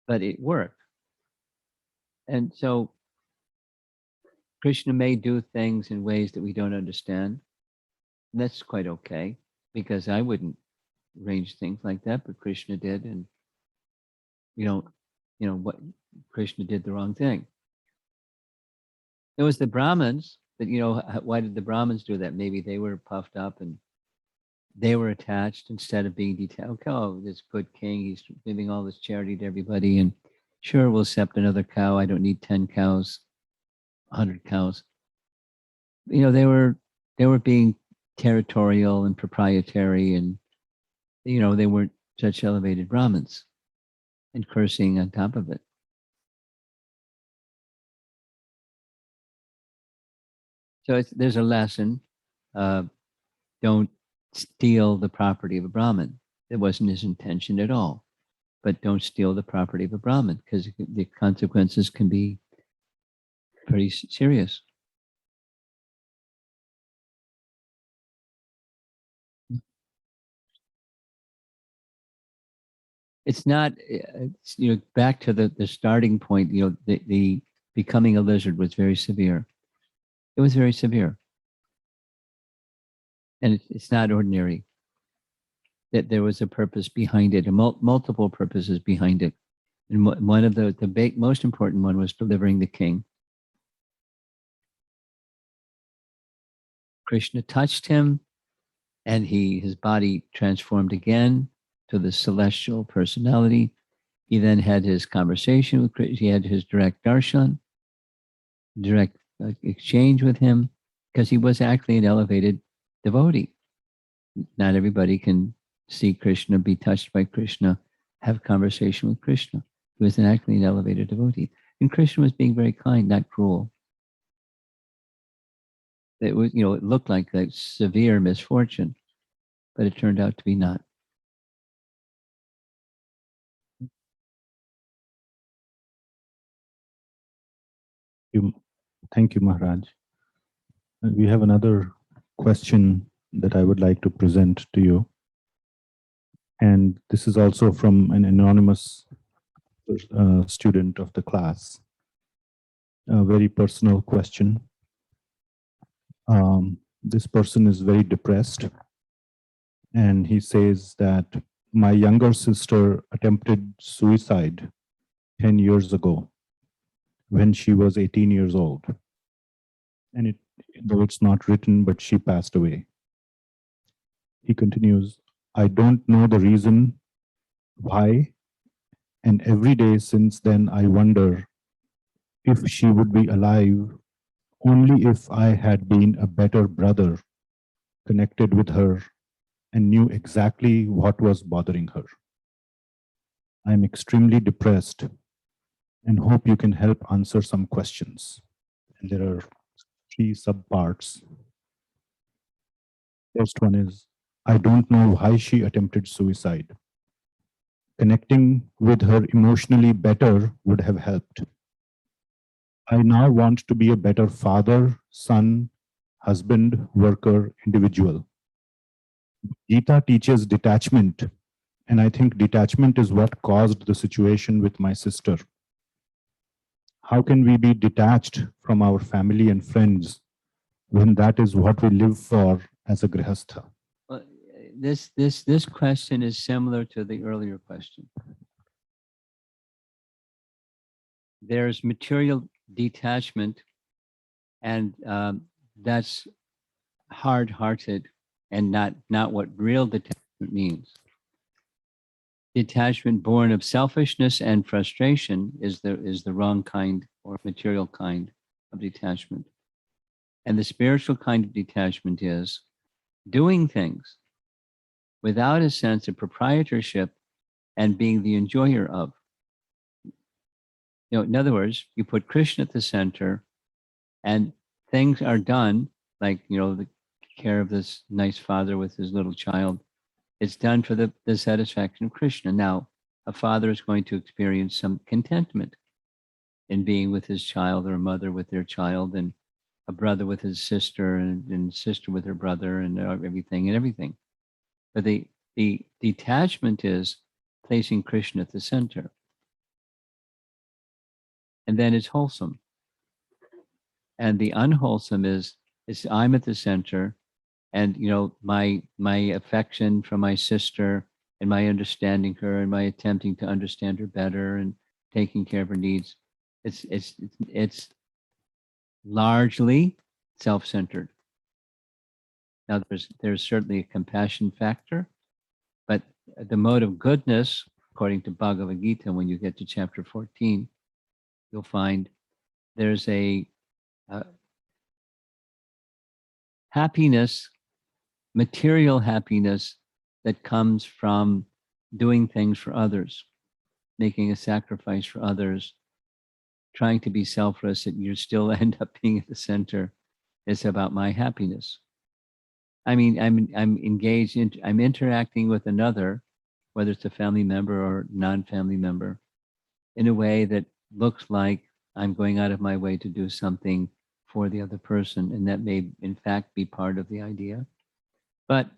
but it worked. And so Krishna may do things in ways that we don't understand. And that's quite okay, because I wouldn't arrange things like that, but Krishna did, and what Krishna did the wrong thing. It was the Brahmins that, why did the Brahmins do that? Maybe they were puffed up and they were attached instead of being detached. Okay, oh, this good king, he's giving all this charity to everybody, and sure, we'll accept another cow. I don't need 10 cows, 100 cows. They were being territorial and proprietary, and they weren't such elevated Brahmins, and cursing on top of it. So there's a lesson. Don't steal the property of a Brahmin. It wasn't his intention at all. But don't steal the property of a Brahmin, because the consequences can be pretty serious. It's not, back to the starting point, the becoming a lizard was very severe. It was very severe. And it's not ordinary. That there was a purpose behind it, and multiple purposes behind it. And one of the most important one was delivering the king. Krishna touched him, and his body transformed again to the celestial personality. He then had his conversation with Krishna. He had his direct darshan, direct exchange with him, because he was actually an elevated devotee. Not everybody can see Krishna, be touched by Krishna, have conversation with Krishna. He was actually an elevated devotee. And Krishna was being very kind, not cruel. It was, it looked like a severe misfortune, but it turned out to be not. Thank you, Maharaj. We have another question that I would like to present to you. And this is also from an anonymous student of the class. A very personal question. This person is very depressed, and he says that my younger sister attempted suicide 10 years ago when she was 18 years old. And though it's not written, but she passed away. He continues, I don't know the reason why, and every day since then I wonder if she would be alive only if I had been a better brother, connected with her, and knew exactly what was bothering her. I am extremely depressed and hope you can help answer some questions. And there are 3 subparts. First one is, I don't know why she attempted suicide. Connecting with her emotionally better would have helped. I now want to be a better father, son, husband, worker, individual. Gita teaches detachment, and I think detachment is what caused the situation with my sister. How can we be detached from our family and friends when that is what we live for as a grihastha? Well, this question is similar to the earlier question. There's material detachment, and that's hard-hearted and not what real detachment means. Detachment born of selfishness and frustration is the wrong kind or material kind of detachment. And the spiritual kind of detachment is doing things without a sense of proprietorship and being the enjoyer of. In other words, you put Krishna at the center, and things are done like, the care of this nice father with his little child. It's done for the satisfaction of Krishna. Now, a father is going to experience some contentment in being with his child, or a mother with their child, and a brother with his sister, and sister with her brother, and everything. But the detachment is placing Krishna at the center. And then it's wholesome. And the unwholesome is I'm at the center, and my affection for my sister, and my understanding her, and my attempting to understand her better, and taking care of her needs, it's largely self-centered. Now there's certainly a compassion factor, but the mode of goodness, according to Bhagavad Gita, when you get to chapter 14, you'll find there's a happiness, material happiness, that comes from doing things for others, making a sacrifice for others, trying to be selfless, and you still end up being at the center. It's about my happiness. I mean, I'm engaged in, I'm interacting with another, whether it's a family member or non-family member, in a way that looks like I'm going out of my way to do something for the other person, and that may in fact be part of the idea. But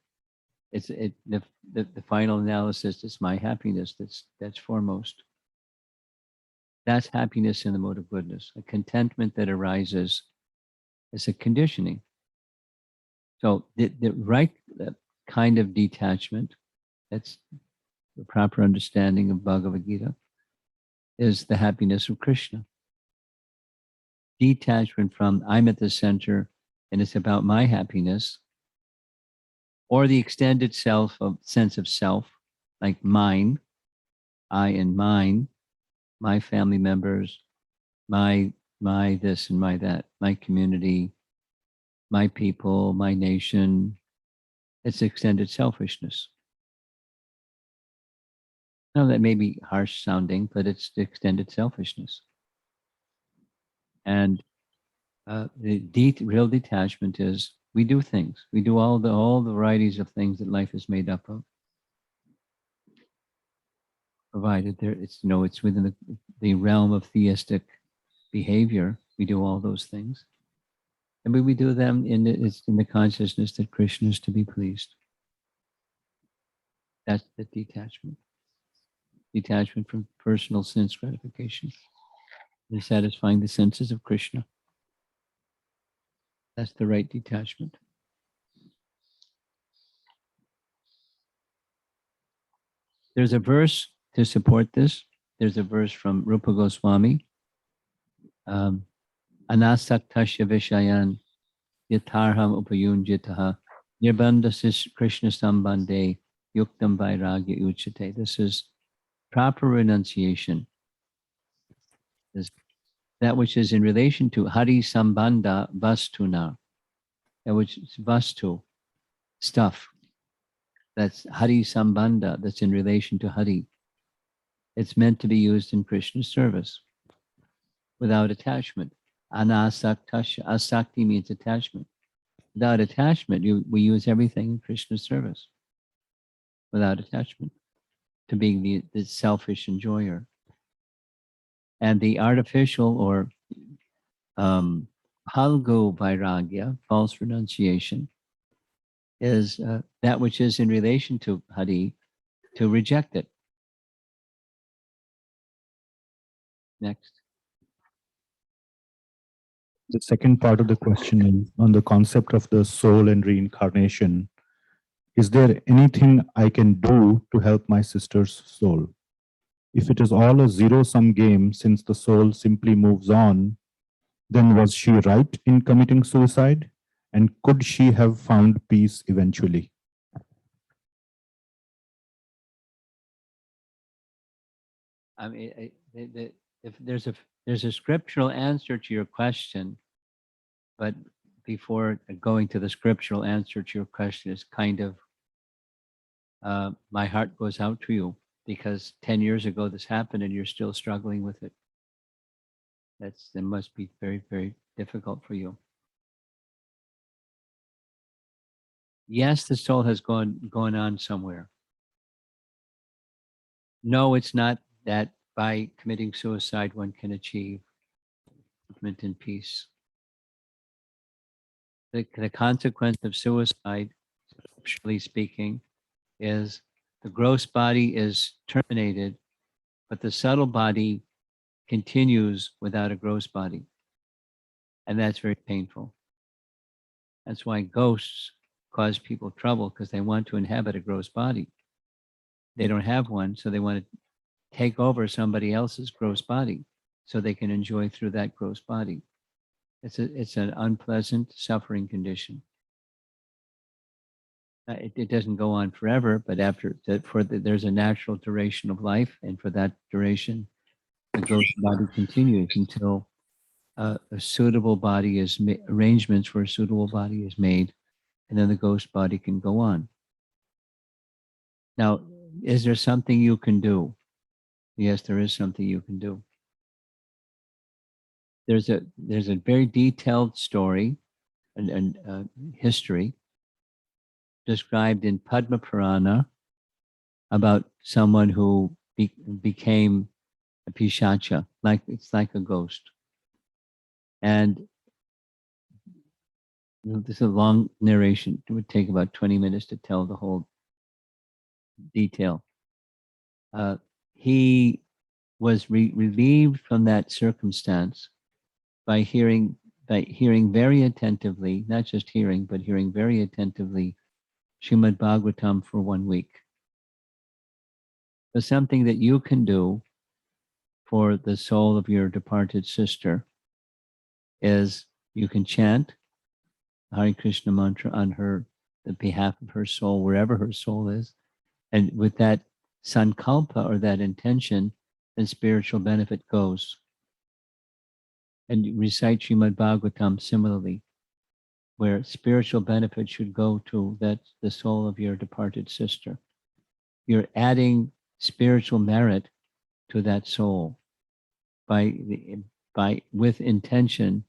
the final analysis is my happiness that's foremost. That's happiness in the mode of goodness, a contentment that arises as a conditioning. So the right kind of detachment, that's the proper understanding of Bhagavad Gita, is the happiness of Krishna. Detachment from I'm at the center and it's about my happiness, or the extended self, of sense of self, like mine, I and mine, my family members, my this and my that, my community, my people, my nation. It's extended selfishness. Now that may be harsh sounding, but it's extended selfishness. And the real detachment is we do things. We do all the varieties of things that life is made up of. Provided it's it's within the realm of theistic behavior, we do all those things, and we do them it's in the consciousness that Krishna is to be pleased. That's the detachment from personal sense gratification and satisfying the senses of Krishna. That's the right detachment. There's a verse to support this. There's a verse from Rupa Goswami. Anasaktasya vishayan yatarham upayunjitaha nirbandhasis Krishna sambandhe yuktam vairagya uchate. This is proper renunciation. Is that which is in relation to Hari Sambandha Vastuna. That which is Vastu, stuff. That's Hari Sambandha, that's in relation to Hari. It's meant to be used in Krishna's service without attachment. Anasaktasya, asakti means attachment. Without attachment, we use everything in Krishna's service without attachment to being the selfish enjoyer. And the artificial or halgo vairagya, false renunciation, is that which is in relation to Hari, to reject it. Next. The second part of the question is on the concept of the soul and reincarnation. Is there anything I can do to help my sister's soul? If it is all a zero-sum game, since the soul simply moves on, then was she right in committing suicide? And could she have found peace eventually? I mean, if there's a scriptural answer to your question, but before going to the scriptural answer to your question is kind of, my heart goes out to you because 10 years ago this happened and you're still struggling with it. It must be very, very difficult for you. Yes, the soul has gone on somewhere. No, it's not that by committing suicide one can achieve movement and peace. The consequence of suicide, scripturally speaking, is the gross body is terminated, but the subtle body continues without a gross body. And that's very painful. That's why ghosts cause people trouble, because they want to inhabit a gross body. They don't have one, so they want to take over somebody else's gross body so they can enjoy through that gross body. It's an unpleasant suffering condition. It doesn't go on forever, but there's a natural duration of life, and for that duration, the ghost body continues until a suitable body is arrangements for a suitable body is made, and then the ghost body can go on. Now, is there something you can do? Yes, there is something you can do. There's a very detailed story and history described in Padma Purana about someone who became a pishacha, it's like a ghost. And this is a long narration. It would take about 20 minutes to tell the whole detail. He was relieved from that circumstance by hearing very attentively, not just hearing, but hearing very attentively Srimad Bhagavatam for 1 week. So something that you can do for the soul of your departed sister is you can chant Hare Krishna mantra on the behalf of her soul, wherever her soul is. And with that sankalpa or that intention, then spiritual benefit goes. And you recite Srimad Bhagavatam similarly, where spiritual benefit should go to the soul of your departed sister. You're adding spiritual merit to that soul by with intention,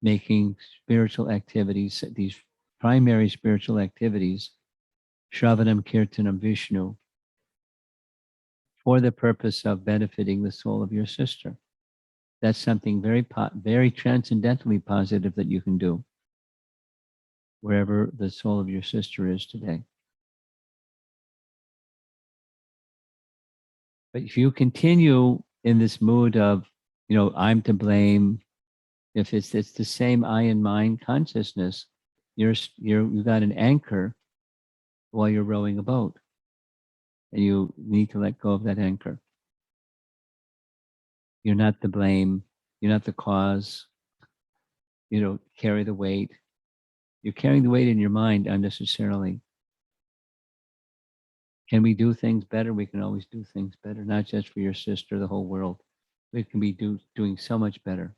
making spiritual activities, these primary spiritual activities, Shravanam, Kirtanam, Vishnu, for the purpose of benefiting the soul of your sister. That's something very transcendentally positive that you can do wherever the soul of your sister is today. But if you continue in this mood of, I'm to blame, if it's the same I and mine consciousness, you've got an anchor while you're rowing a boat, and you need to let go of that anchor. You're not to blame. You're not the cause. You don't carry the weight. You're carrying the weight in your mind unnecessarily. Can we do things better? We can always do things better, not just for your sister, the whole world. We can be doing so much better.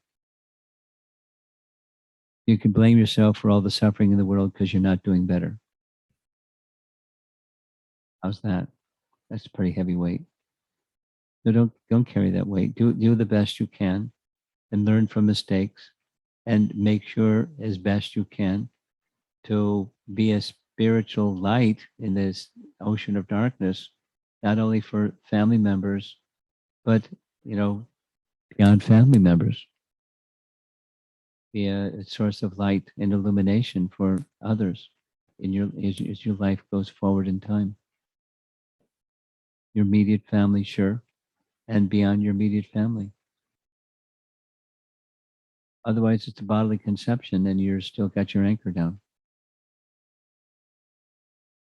You can blame yourself for all the suffering in the world because you're not doing better. How's that? That's a pretty heavy weight. So don't carry that weight. Do the best you can and learn from mistakes and make sure as best you can to be a spiritual light in this ocean of darkness, not only for family members, but, beyond family members. Be a source of light and illumination for others as your life goes forward in time. Your immediate family, sure, and beyond your immediate family. Otherwise, it's a bodily conception and you're still got your anchor down.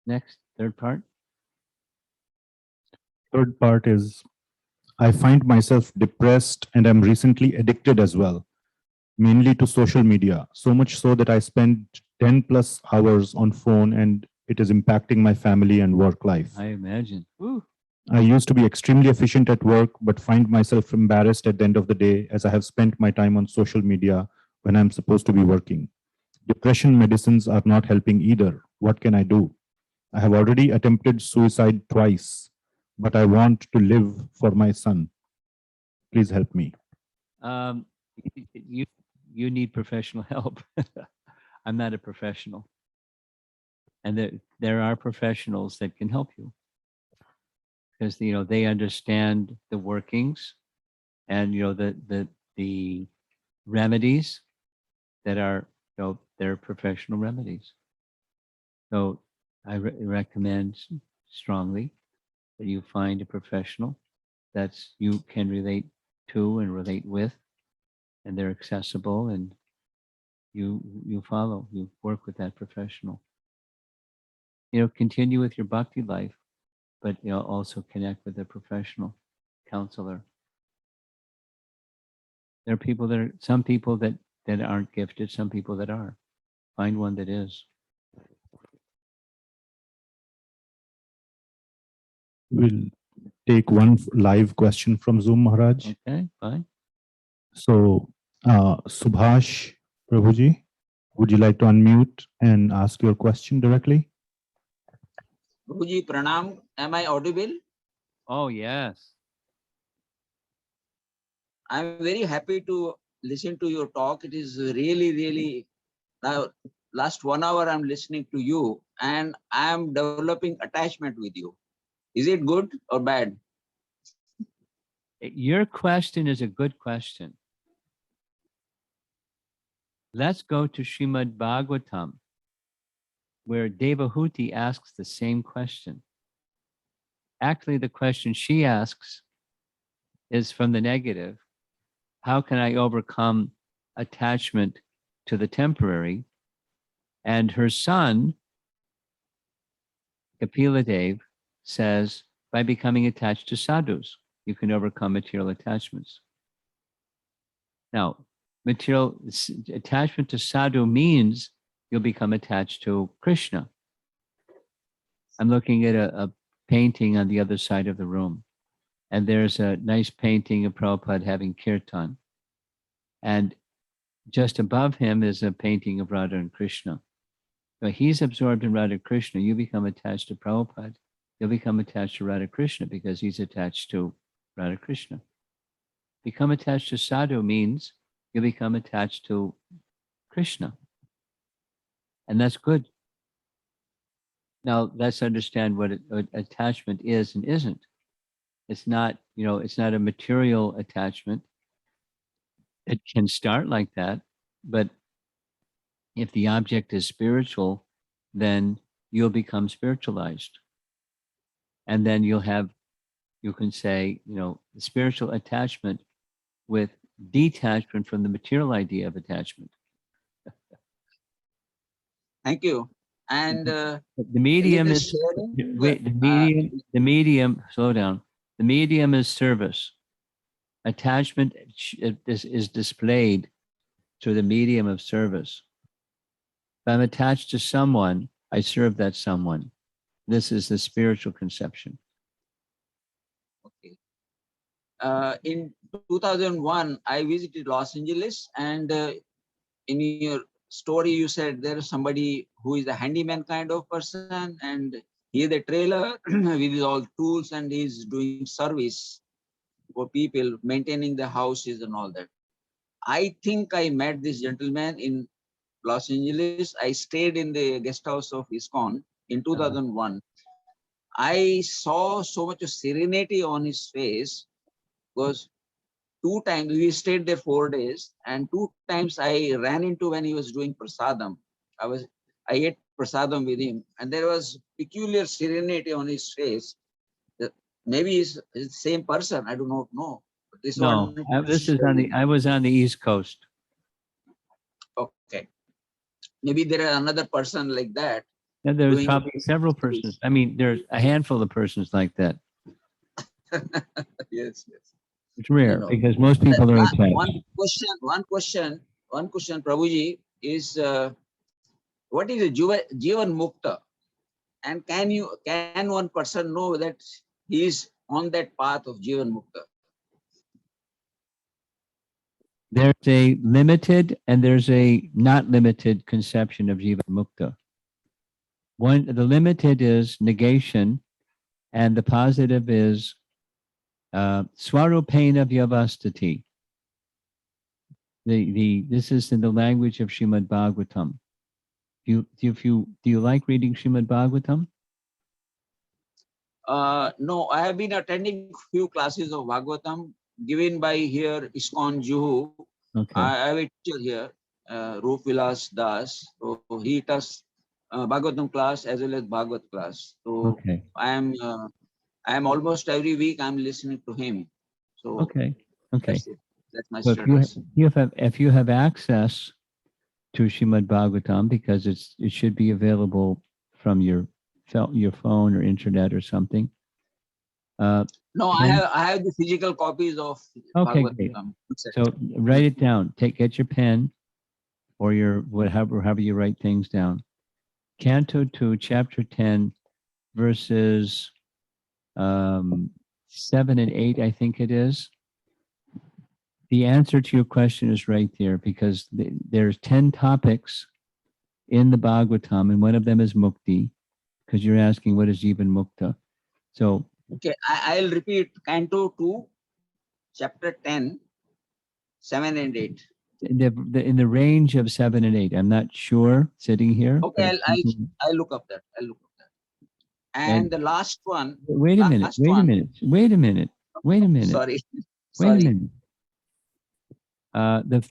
Next, third part. Third part is, I find myself depressed and I'm recently addicted as well, mainly to social media, so much so that I spend 10 plus hours on phone and it is impacting my family and work life. I imagine. Woo. I used to be extremely efficient at work, but find myself embarrassed at the end of the day as I have spent my time on social media when I'm supposed to be working. Depression medicines are not helping either. What can I do? I have already attempted suicide twice, but I want to live for my son. Please help me. You need professional help. I'm not a professional. And there are professionals that can help you. Because they understand the workings and the remedies that are they're professional remedies. So I recommend strongly that you find a professional that you can relate to and relate with, and they're accessible, and you work with that professional. Continue with your bhakti life, but also connect with a professional counselor. There are some people that aren't gifted, some people that are. Find one that is. We'll take one live question from Zoom, Maharaj. Okay, fine. So, Subhash Prabhuji, would you like to unmute and ask your question directly? Prabhuji, pranam. Am I audible? Oh, yes. I'm very happy to listen to your talk. It is really, really, now last 1 hour I'm listening to you and I'm developing attachment with you. Is it good or bad? Your question is a good question. Let's go to Srimad Bhagavatam, where Devahuti asks the same question. Actually, the question she asks is from the negative. How can I overcome attachment to the temporary? And her son, Kapila says, by becoming attached to sadhus, you can overcome material attachments. Now, material attachment to sadhu means you'll become attached to Krishna. I'm looking at a painting on the other side of the room. And there's a nice painting of Prabhupada having kirtan. And just above him is a painting of Radha and Krishna. So he's absorbed in Radha Krishna. You become attached to Prabhupada. You'll become attached to Radha Krishna because he's attached to Radha Krishna. Become attached to sadhu means you become attached to Krishna. And that's good. Now let's understand what attachment is and isn't. It's not, it's not a material attachment. It can start like that, but if the object is spiritual, then you'll become spiritualized. And then you can say, the spiritual attachment with detachment from the material idea of attachment. Thank you. And The medium in is sharing, the medium. Slow down. The medium is service. Attachment is displayed through the medium of service. If I'm attached to someone, I serve that someone. This is the spiritual conception. okay. In 2001, I visited Los Angeles, and in your story, you said there is somebody who is a handyman kind of person, and he is a trailer with his all tools, and he's doing service for people, maintaining the houses and all that. I think I met this gentleman in Los Angeles. I stayed in the guest house of ISKCON in 2001. I saw so much of serenity on his face because 2 times we stayed there 4 days, and 2 times I ran into when he was doing prasadam. I ate prasadam with him, and there was peculiar serenity on his face. Maybe he's the same person. I do not know. But this No, one. I was on the East Coast. Okay. Maybe there are another person like that. And there's doing- probably several persons. I mean, there's a handful of persons like that. Yes. It's rare know. because most people are attached. One question, Prabhuji, is what is a jivan mukta? And can one person know that he is on that path of jivan mukta? There's a limited and there's a not limited conception of jivan mukta. The limited is negation, and the positive is swarupena vyavastati. This is in the language of Srimad Bhagavatam. Do you like reading Srimad Bhagavatam? No, I have been attending few classes of Bhagavatam given by here ISKCON Juhu. Okay. I have a teacher here, Rup Vilas Das. So he does Bhagavatam class as well as Bhagavat class. So Okay. I am almost every week I'm listening to him. So Okay. that's it. That's my So status. if you have access to Srimad Bhagavatam, because it should be available from your phone or internet or something. No, I have the physical copies of Okay, great. Bhagavatam. So write it down. Get your pen or your however you write things down. Canto 2, chapter 10, verses 7 and 8, I think it is. The answer to your question is right there, because there's 10 topics in the Bhagavatam, and one of them is mukti, because you're asking what is jivan mukta. So okay, I'll repeat Canto 2, chapter 10, 7 and 8. in the range of 7 and 8. I'm not sure sitting here. Okay, I'll look up that. And the last one. Wait a minute. Sorry. Wait a minute.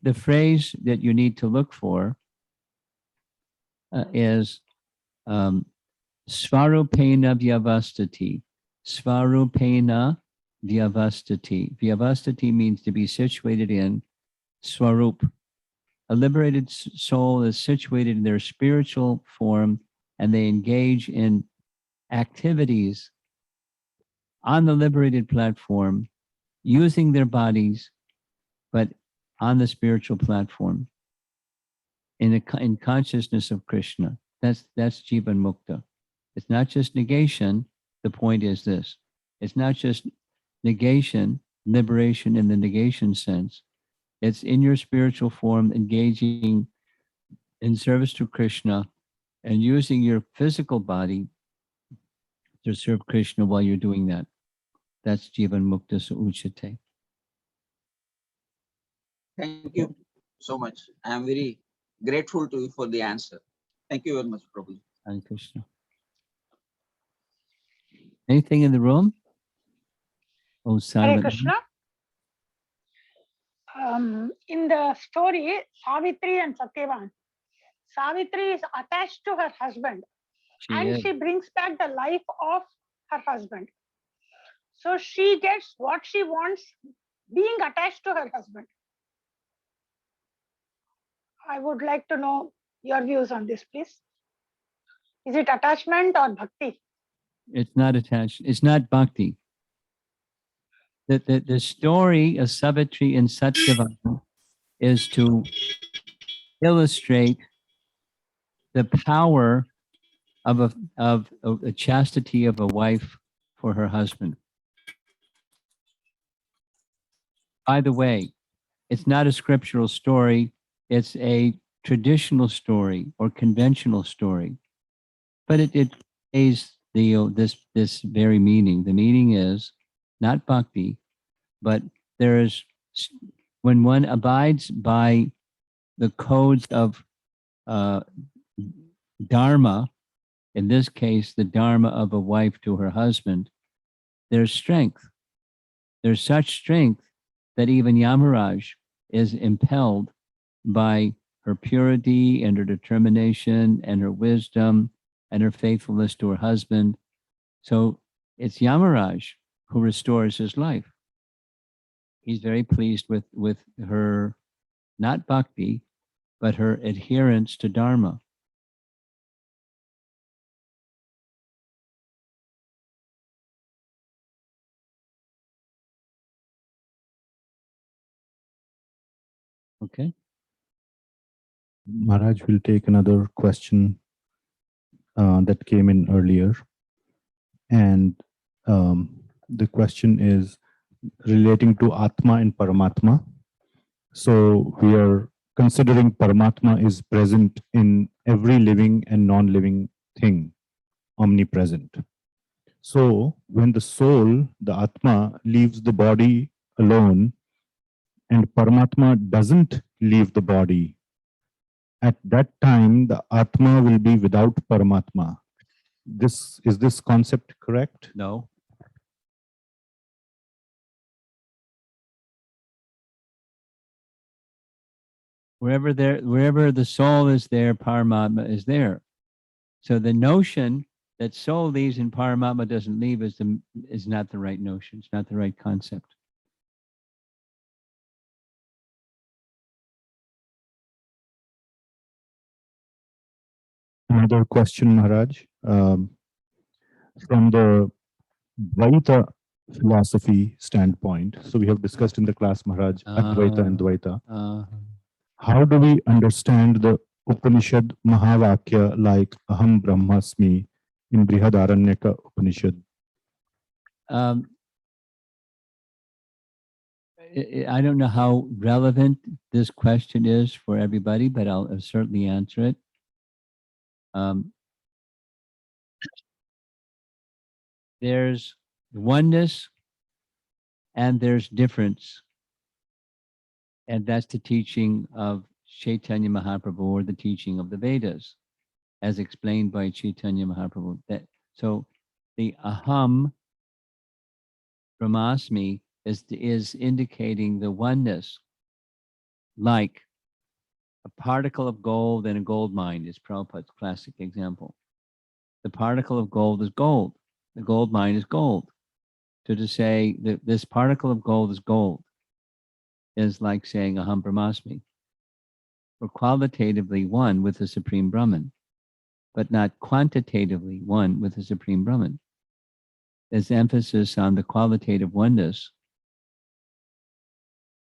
The phrase that you need to look for is svarupena vyavastati. Svarupena vyavastati. Vyavastati means to be situated in swarup. A liberated soul is situated in their spiritual form, and they engage in activities on the liberated platform using their bodies, but on the spiritual platform in consciousness of Krishna. That's jivan mukta. It's not just negation, the point is this. It's not just negation, liberation in the negation sense. It's in your spiritual form, engaging in service to Krishna and using your physical body to serve Krishna while you're doing that. That's jivan mukta uchate. Thank you so much. I am very grateful to you for the answer. Thank you very much, Prabhu. Hare Krishna. Anything in the room? Oh, Hare silent. Krishna. In the story, Savitri and Satyavan, Savitri is attached to her husband She and is. she brings back the life of her husband. So she gets what she wants being attached to her husband. I would like to know your views on this, please. Is it attachment or bhakti? It's not attached. It's not bhakti. The story of Savitri and Satyavan is to illustrate the power of a chastity of a wife for her husband. By the way, it's not a scriptural story. It's a traditional story or conventional story, but it conveys this very meaning. The meaning is not bhakti, but there is, when one abides by the codes of dharma, in this case, the dharma of a wife to her husband, there's strength. There's such strength that even Yamaraj is impelled by her purity and her determination and her wisdom and her faithfulness to her husband. So it's Yamaraj who restores his life. He's very pleased with her, not bhakti, but her adherence to dharma. Okay. Maharaj will take another question that came in earlier. And the question is relating to atma and paramatma. So we are considering paramatma is present in every living and non-living thing, omnipresent. So when the soul, the atma, leaves the body alone and paramatma doesn't leave the body, at that time the atma will be without paramatma. Is this concept correct? No. Wherever the soul is there, paramatma is there. So the notion that soul leaves and paramatma doesn't leave is not the right notion. It's not the right concept. Another question, Maharaj. From the Dvaita philosophy standpoint, so we have discussed in the class, Maharaj, Advaita and Dvaita. How do we understand the Upanishad mahavakya like aham brahmasmi in Brihadaranyaka Upanishad? I don't know how relevant this question is for everybody, but I'll certainly answer it. There's oneness and there's difference. And that's the teaching of Chaitanya Mahaprabhu, or the teaching of the Vedas, as explained by Chaitanya Mahaprabhu. So the aham brahmasmi is indicating the oneness, like a particle of gold in a gold mine is Prabhupada's classic example. The particle of gold is gold. The gold mine is gold. So to say that this particle of gold is gold is like saying aham brahmasmi. We're qualitatively one with the Supreme Brahman, but not quantitatively one with the Supreme Brahman. There's emphasis on the qualitative oneness,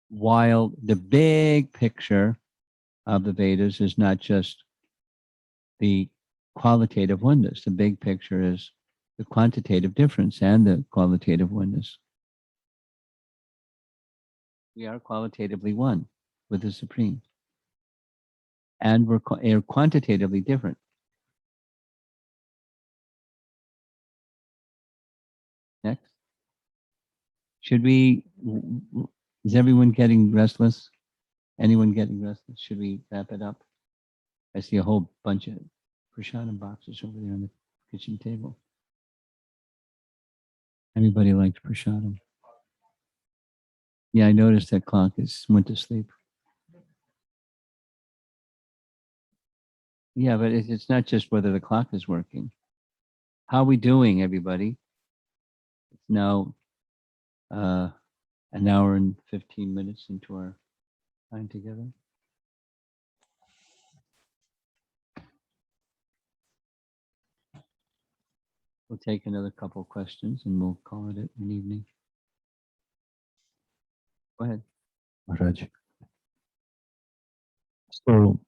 while the big picture of the Vedas is not just the qualitative oneness. The big picture is the quantitative difference and the qualitative oneness. We are qualitatively one with the Supreme. And we're quantitatively different. Next. Is everyone getting restless? Anyone getting restless? Should we wrap it up? I see a whole bunch of prasadam boxes over there on the kitchen table. Everybody likes prasadam. Yeah, I noticed that clock went to sleep. Yeah, but it's not just whether the clock is working. How are we doing, everybody? It's now an hour and 15 minutes into our time together. We'll take another couple of questions and we'll call it an evening. Go ahead. Maharaj. So,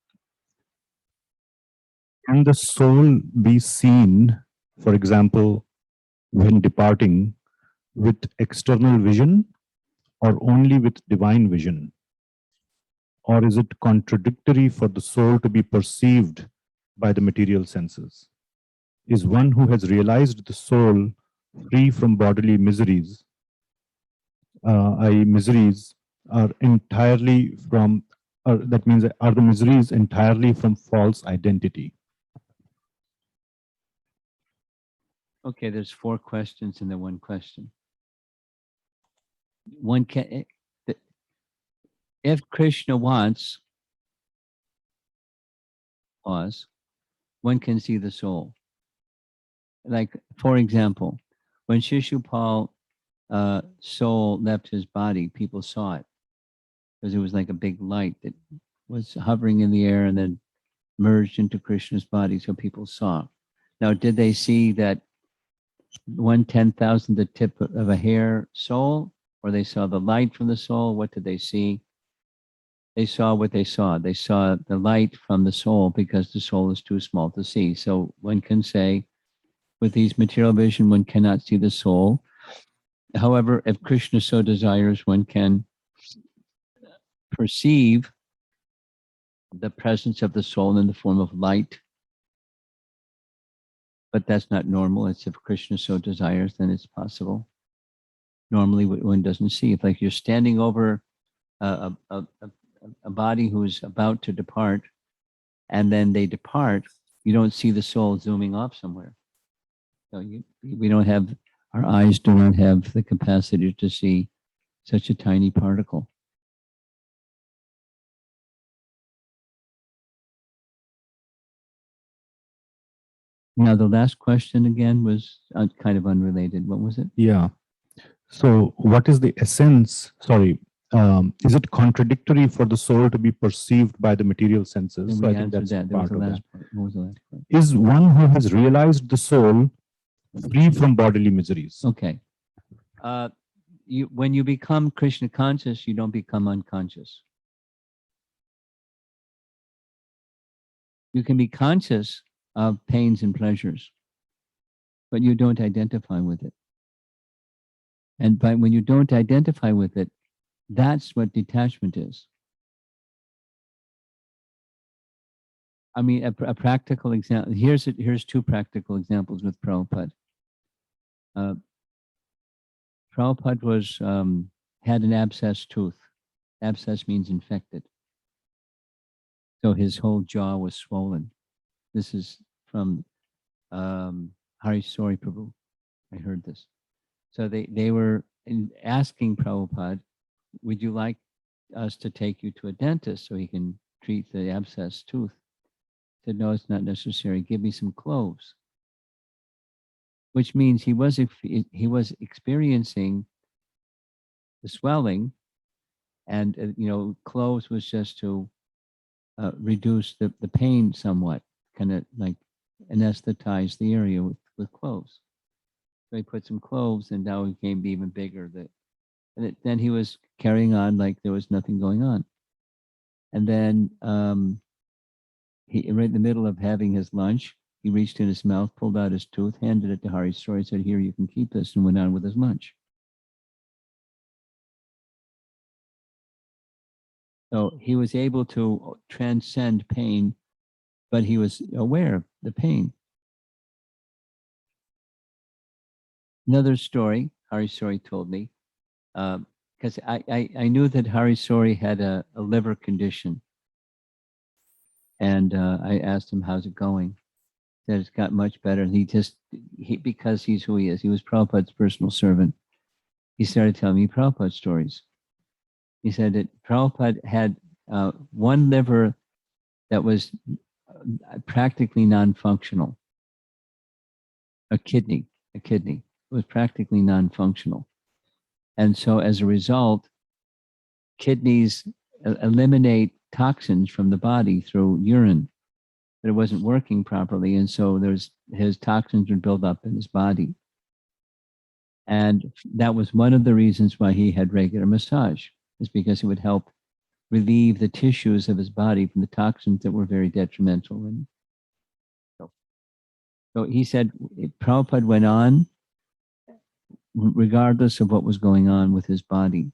can the soul be seen, for example, when departing, with external vision or only with divine vision? Or is it contradictory for the soul to be perceived by the material senses? Is one who has realized the soul free from bodily miseries, miseries are entirely from, that means are the miseries entirely from false identity? Okay, there's 4 questions in the one question. One can, if Krishna wants, pause, one can see the soul. Like, for example, when Shishupal's soul left his body, people saw it because it was like a big light that was hovering in the air and then merged into Krishna's body, so people saw. Now, did they see that 1/10,000th the tip of a hair soul, or they saw the light from the soul? What did they see? They saw what they saw. They saw the light from the soul because the soul is too small to see. So one can say, with these material vision, one cannot see the soul. However, if Krishna so desires, one can perceive the presence of the soul in the form of light. But that's not normal. It's if Krishna so desires, then it's possible. Normally, one doesn't see. If like you're standing over a body who's about to depart, and then they depart, you don't see the soul zooming off somewhere. So we don't have, our eyes do not have the capacity to see such a tiny particle. Now, the last question again was kind of unrelated. What was it? Yeah. So, what is the essence? Sorry, is it contradictory for the soul to be perceived by the material senses? And So we I think answered that's that. That was part the of last that. part. What was the last part? Is one who has realized the soul free from bodily miseries? Okay. When you become Krishna conscious, you don't become unconscious. You can be conscious of pains and pleasures, but you don't identify with it. And when you don't identify with it, that's what detachment is. I mean, a practical example. Here's 2 practical examples with Prabhupada. Prabhupada was had an abscess tooth. Abscess means infected. So his whole jaw was swollen. This is from Hari Sori Prabhu. I heard this. So they were asking Prabhupada, would you like us to take you to a dentist so he can treat the abscess tooth? He said, no, it's not necessary. Give me some cloves. Which means he was experiencing the swelling, and cloves was just to reduce the pain somewhat, kind of like anesthetize the area with cloves. So he put some cloves, and now it became even bigger. Then he was carrying on like there was nothing going on. And then he, right in the middle of having his lunch, He reached in his mouth, pulled out his tooth, handed it to Hari Story, said, "Here, you can keep this," and went on with his lunch. So he was able to transcend pain, but he was aware of the pain. Another story, Hari Story told me, because I knew that Hari Story had a liver condition. And I asked him, "How's it going?" He said, "It's got much better." And because he's who he is, he was Prabhupada's personal servant. He started telling me Prabhupada stories. He said that Prabhupada had one liver that was practically non-functional. A kidney was practically non-functional. And so as a result, kidneys eliminate toxins from the body through urine, but it wasn't working properly. And so his toxins would build up in his body. And that was one of the reasons why he had regular massage, is because it would help relieve the tissues of his body from the toxins that were very detrimental. And so he said Prabhupada went on regardless of what was going on with his body,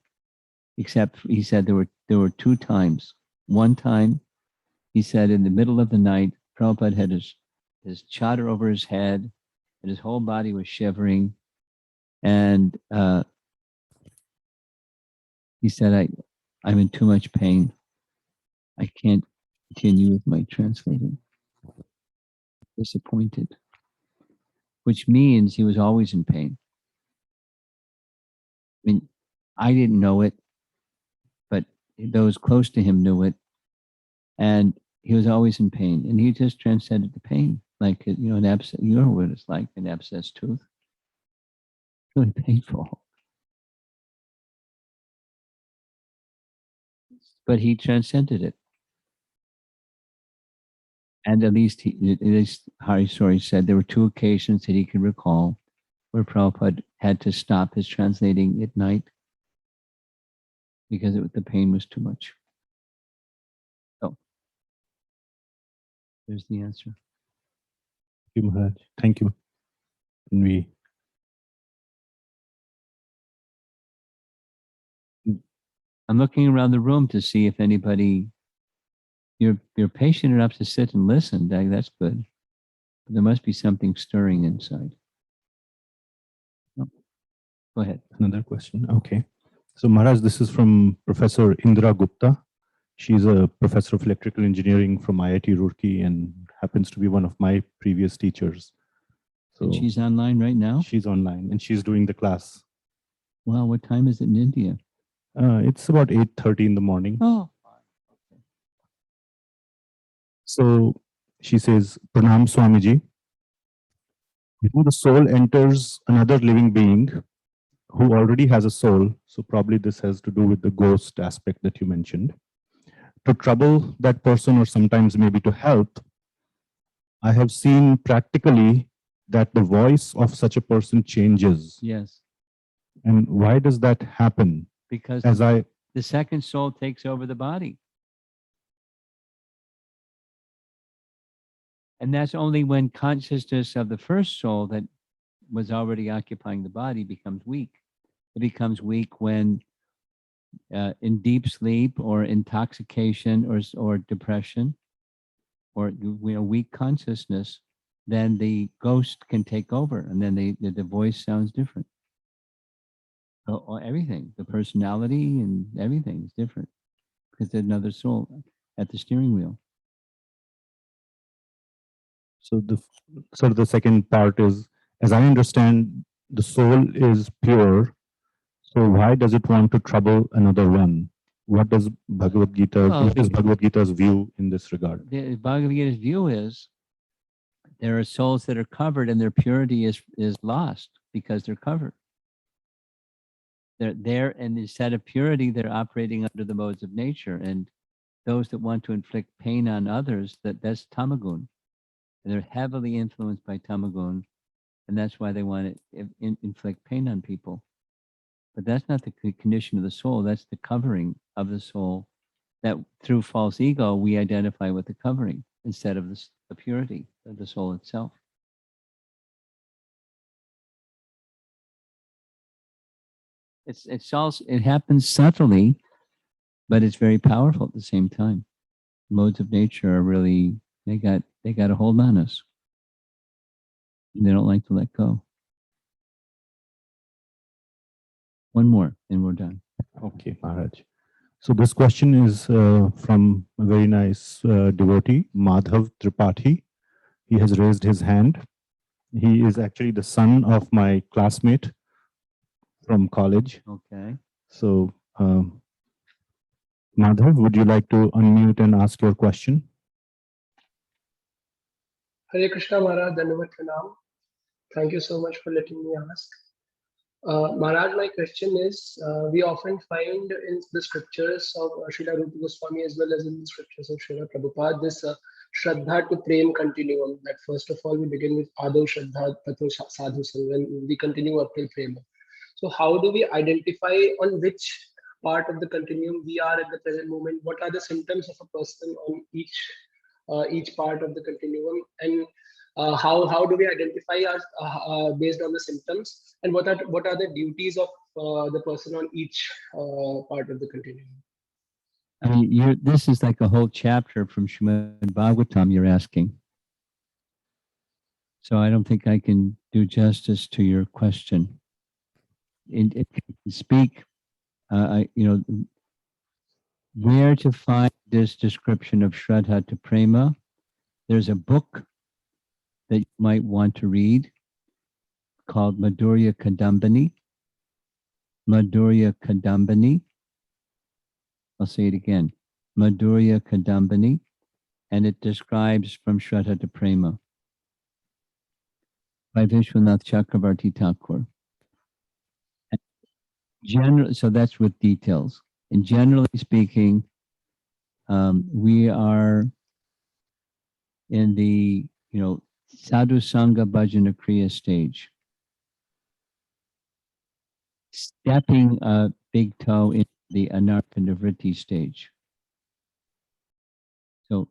except he said there were two times. One time, he said in the middle of the night, Prabhupada had his chadar over his head, and his whole body was shivering. And he said, I'm in too much pain. I can't continue with my translating. Disappointed. Which means he was always in pain. I mean, I didn't know it, but those close to him knew it. And he was always in pain. And he just transcended the pain. Like, an abscess, you know what it's like, an abscess tooth. It's really painful. But he transcended it. And at least Hari Sori said there were two occasions that he could recall where Prabhupada had to stop his translating at night because the pain was too much. So there's the answer. Thank you, Maharaj. Thank you. I'm looking around the room to see if anybody, you're patient enough to sit and listen. That's good. But there must be something stirring inside. Oh, go ahead. Another question. Okay. So Maharaj, this is from Professor Indra Gupta. She's a professor of electrical engineering from IIT Roorkee and happens to be one of my previous teachers. So And she's online right now? She's online and she's doing the class. Wow, what time is it in India? It's about 8:30 in the morning. Oh. So she says, Pranam Swamiji. When the soul enters another living being who already has a soul, so probably this has to do with the ghost aspect that you mentioned, to trouble that person or sometimes maybe to help, I have seen practically that the voice of such a person changes. Yes. And why does that happen? Because the second soul takes over the body. And that's only when consciousness of the first soul that was already occupying the body becomes weak. It becomes weak when in deep sleep or intoxication or depression or weak consciousness, then the ghost can take over and then the voice sounds different. Or everything, the personality and everything is different because there's another soul at the steering wheel. So the second part is, as I understand, the soul is pure. So why does it want to trouble another one? What is Bhagavad Gita's view in this regard? The Bhagavad Gita's view is there are souls that are covered and their purity is lost because they're covered. They're there, and instead of purity, they're operating under the modes of nature. And those that want to inflict pain on others, that's tamagun. And they're heavily influenced by tamagun, and that's why they want to inflict pain on people. But that's not the condition of the soul. That's the covering of the soul. That through false ego, we identify with the covering instead of the the purity of the soul itself. It's also, it happens subtly, but it's very powerful at the same time. Modes of nature are really, they got a hold on us. And they don't like to let go. One more, and we're done. Okay, Maharaj. So this question is from a very nice devotee, Madhav Tripathi. He has raised his hand. He is actually the son of my classmate from college. Okay. So, Madhav, would you like to unmute and ask your question? Hare Krishna Maharaj, Dandavat Pranam. Thank you so much for letting me ask. Maharaj, my question is, we often find in the scriptures of Srila Rupa Goswami as well as in the scriptures of Srila Prabhupada this Shraddha to Prem continuum, that first of all we begin with Adav Shraddha Tato Sadhu Sangha and we continue up till Prema. So how do we identify on which part of the continuum we are at the present moment? What are the symptoms of a person on each part of the continuum, and how do we identify us based on the symptoms, and what are the duties of the person on each part of the continuum? I mean, this is like a whole chapter from Srimad Bhagavatam you're asking. So I don't think I can do justice to your question. It can speak, where to find this description of Shraddha to Prema. There's a book that you might want to read called Madhurya Kadambini. Madhurya Kadambini. I'll say it again. Madhurya Kadambini. And it describes from Shraddha to Prema by Vishwanath Chakravarti Thakur. So that's with details. And generally speaking, we are in the, sadhu sangha bhajana kriya stage. Stepping a big toe into the anartha nivritti stage. So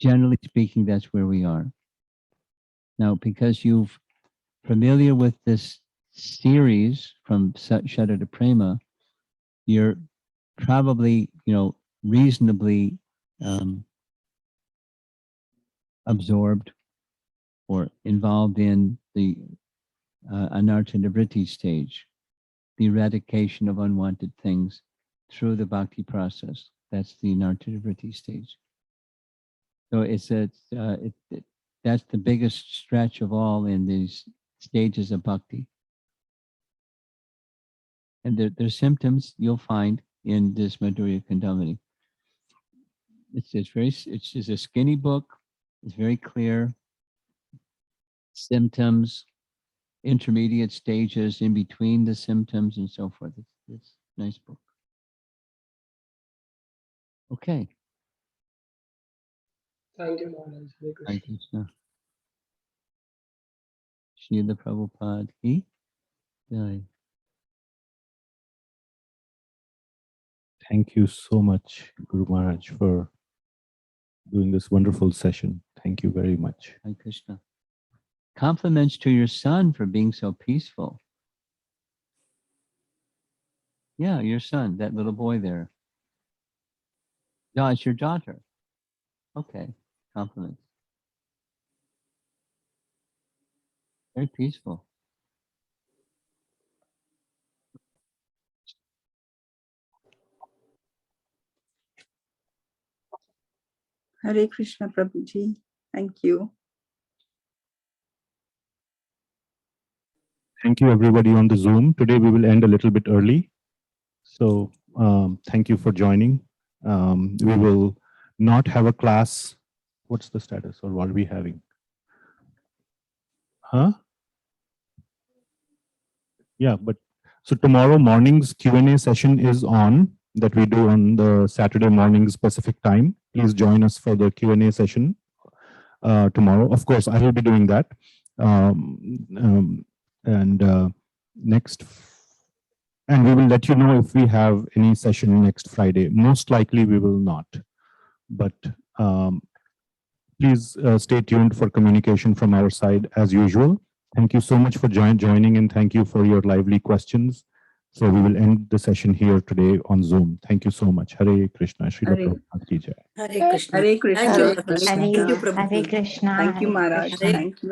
generally speaking, that's where we are. Now, because you're familiar with this series from Shraddha to Prema, you're probably, reasonably absorbed or involved in the anartha nivritti stage, the eradication of unwanted things through the bhakti process. That's the anartha nivritti stage. So that's the biggest stretch of all in these stages of bhakti. And there's symptoms you'll find in this Madhurya Kadambini. It's just a skinny book. It's very clear. Symptoms, intermediate stages in between the symptoms and so forth. It's a nice book. Okay. Thank you, Maharaj. Hare Krishna. Hare Krishna. Srila Prabhupada ki jai. Thank you so much, Guru Maharaj, for doing this wonderful session. Thank you very much. Hare Krishna. Compliments to your son for being so peaceful. Yeah, your son, that little boy there. No, it's your daughter. Okay, compliments. Very peaceful. Hare Krishna Prabhuji. Thank you. Thank you, everybody on the Zoom. Today we will end a little bit early. So thank you for joining. We will not have a class. What's the status, or what are we having? Huh? Yeah, but so tomorrow morning's Q&A session is on, that we do on the Saturday morning specific time. Please join us for the Q&A session tomorrow. Of course, I will be doing that. And we will let you know if we have any session next Friday. Most likely we will not. But Please stay tuned for communication from our side as usual. Thank you so much for joining, and thank you for your lively questions. So we will end the session here today on Zoom. Thank you so much. Hare Krishna. Srila Hare- Prabhupada ki jai. Hare Krishna. Hare Krishna. Thank you, Hare Krishna. Krishna. Thank you, Hare Prabhuji. Krishna. Thank you, Hare Maharaj. Krishna. Thank you.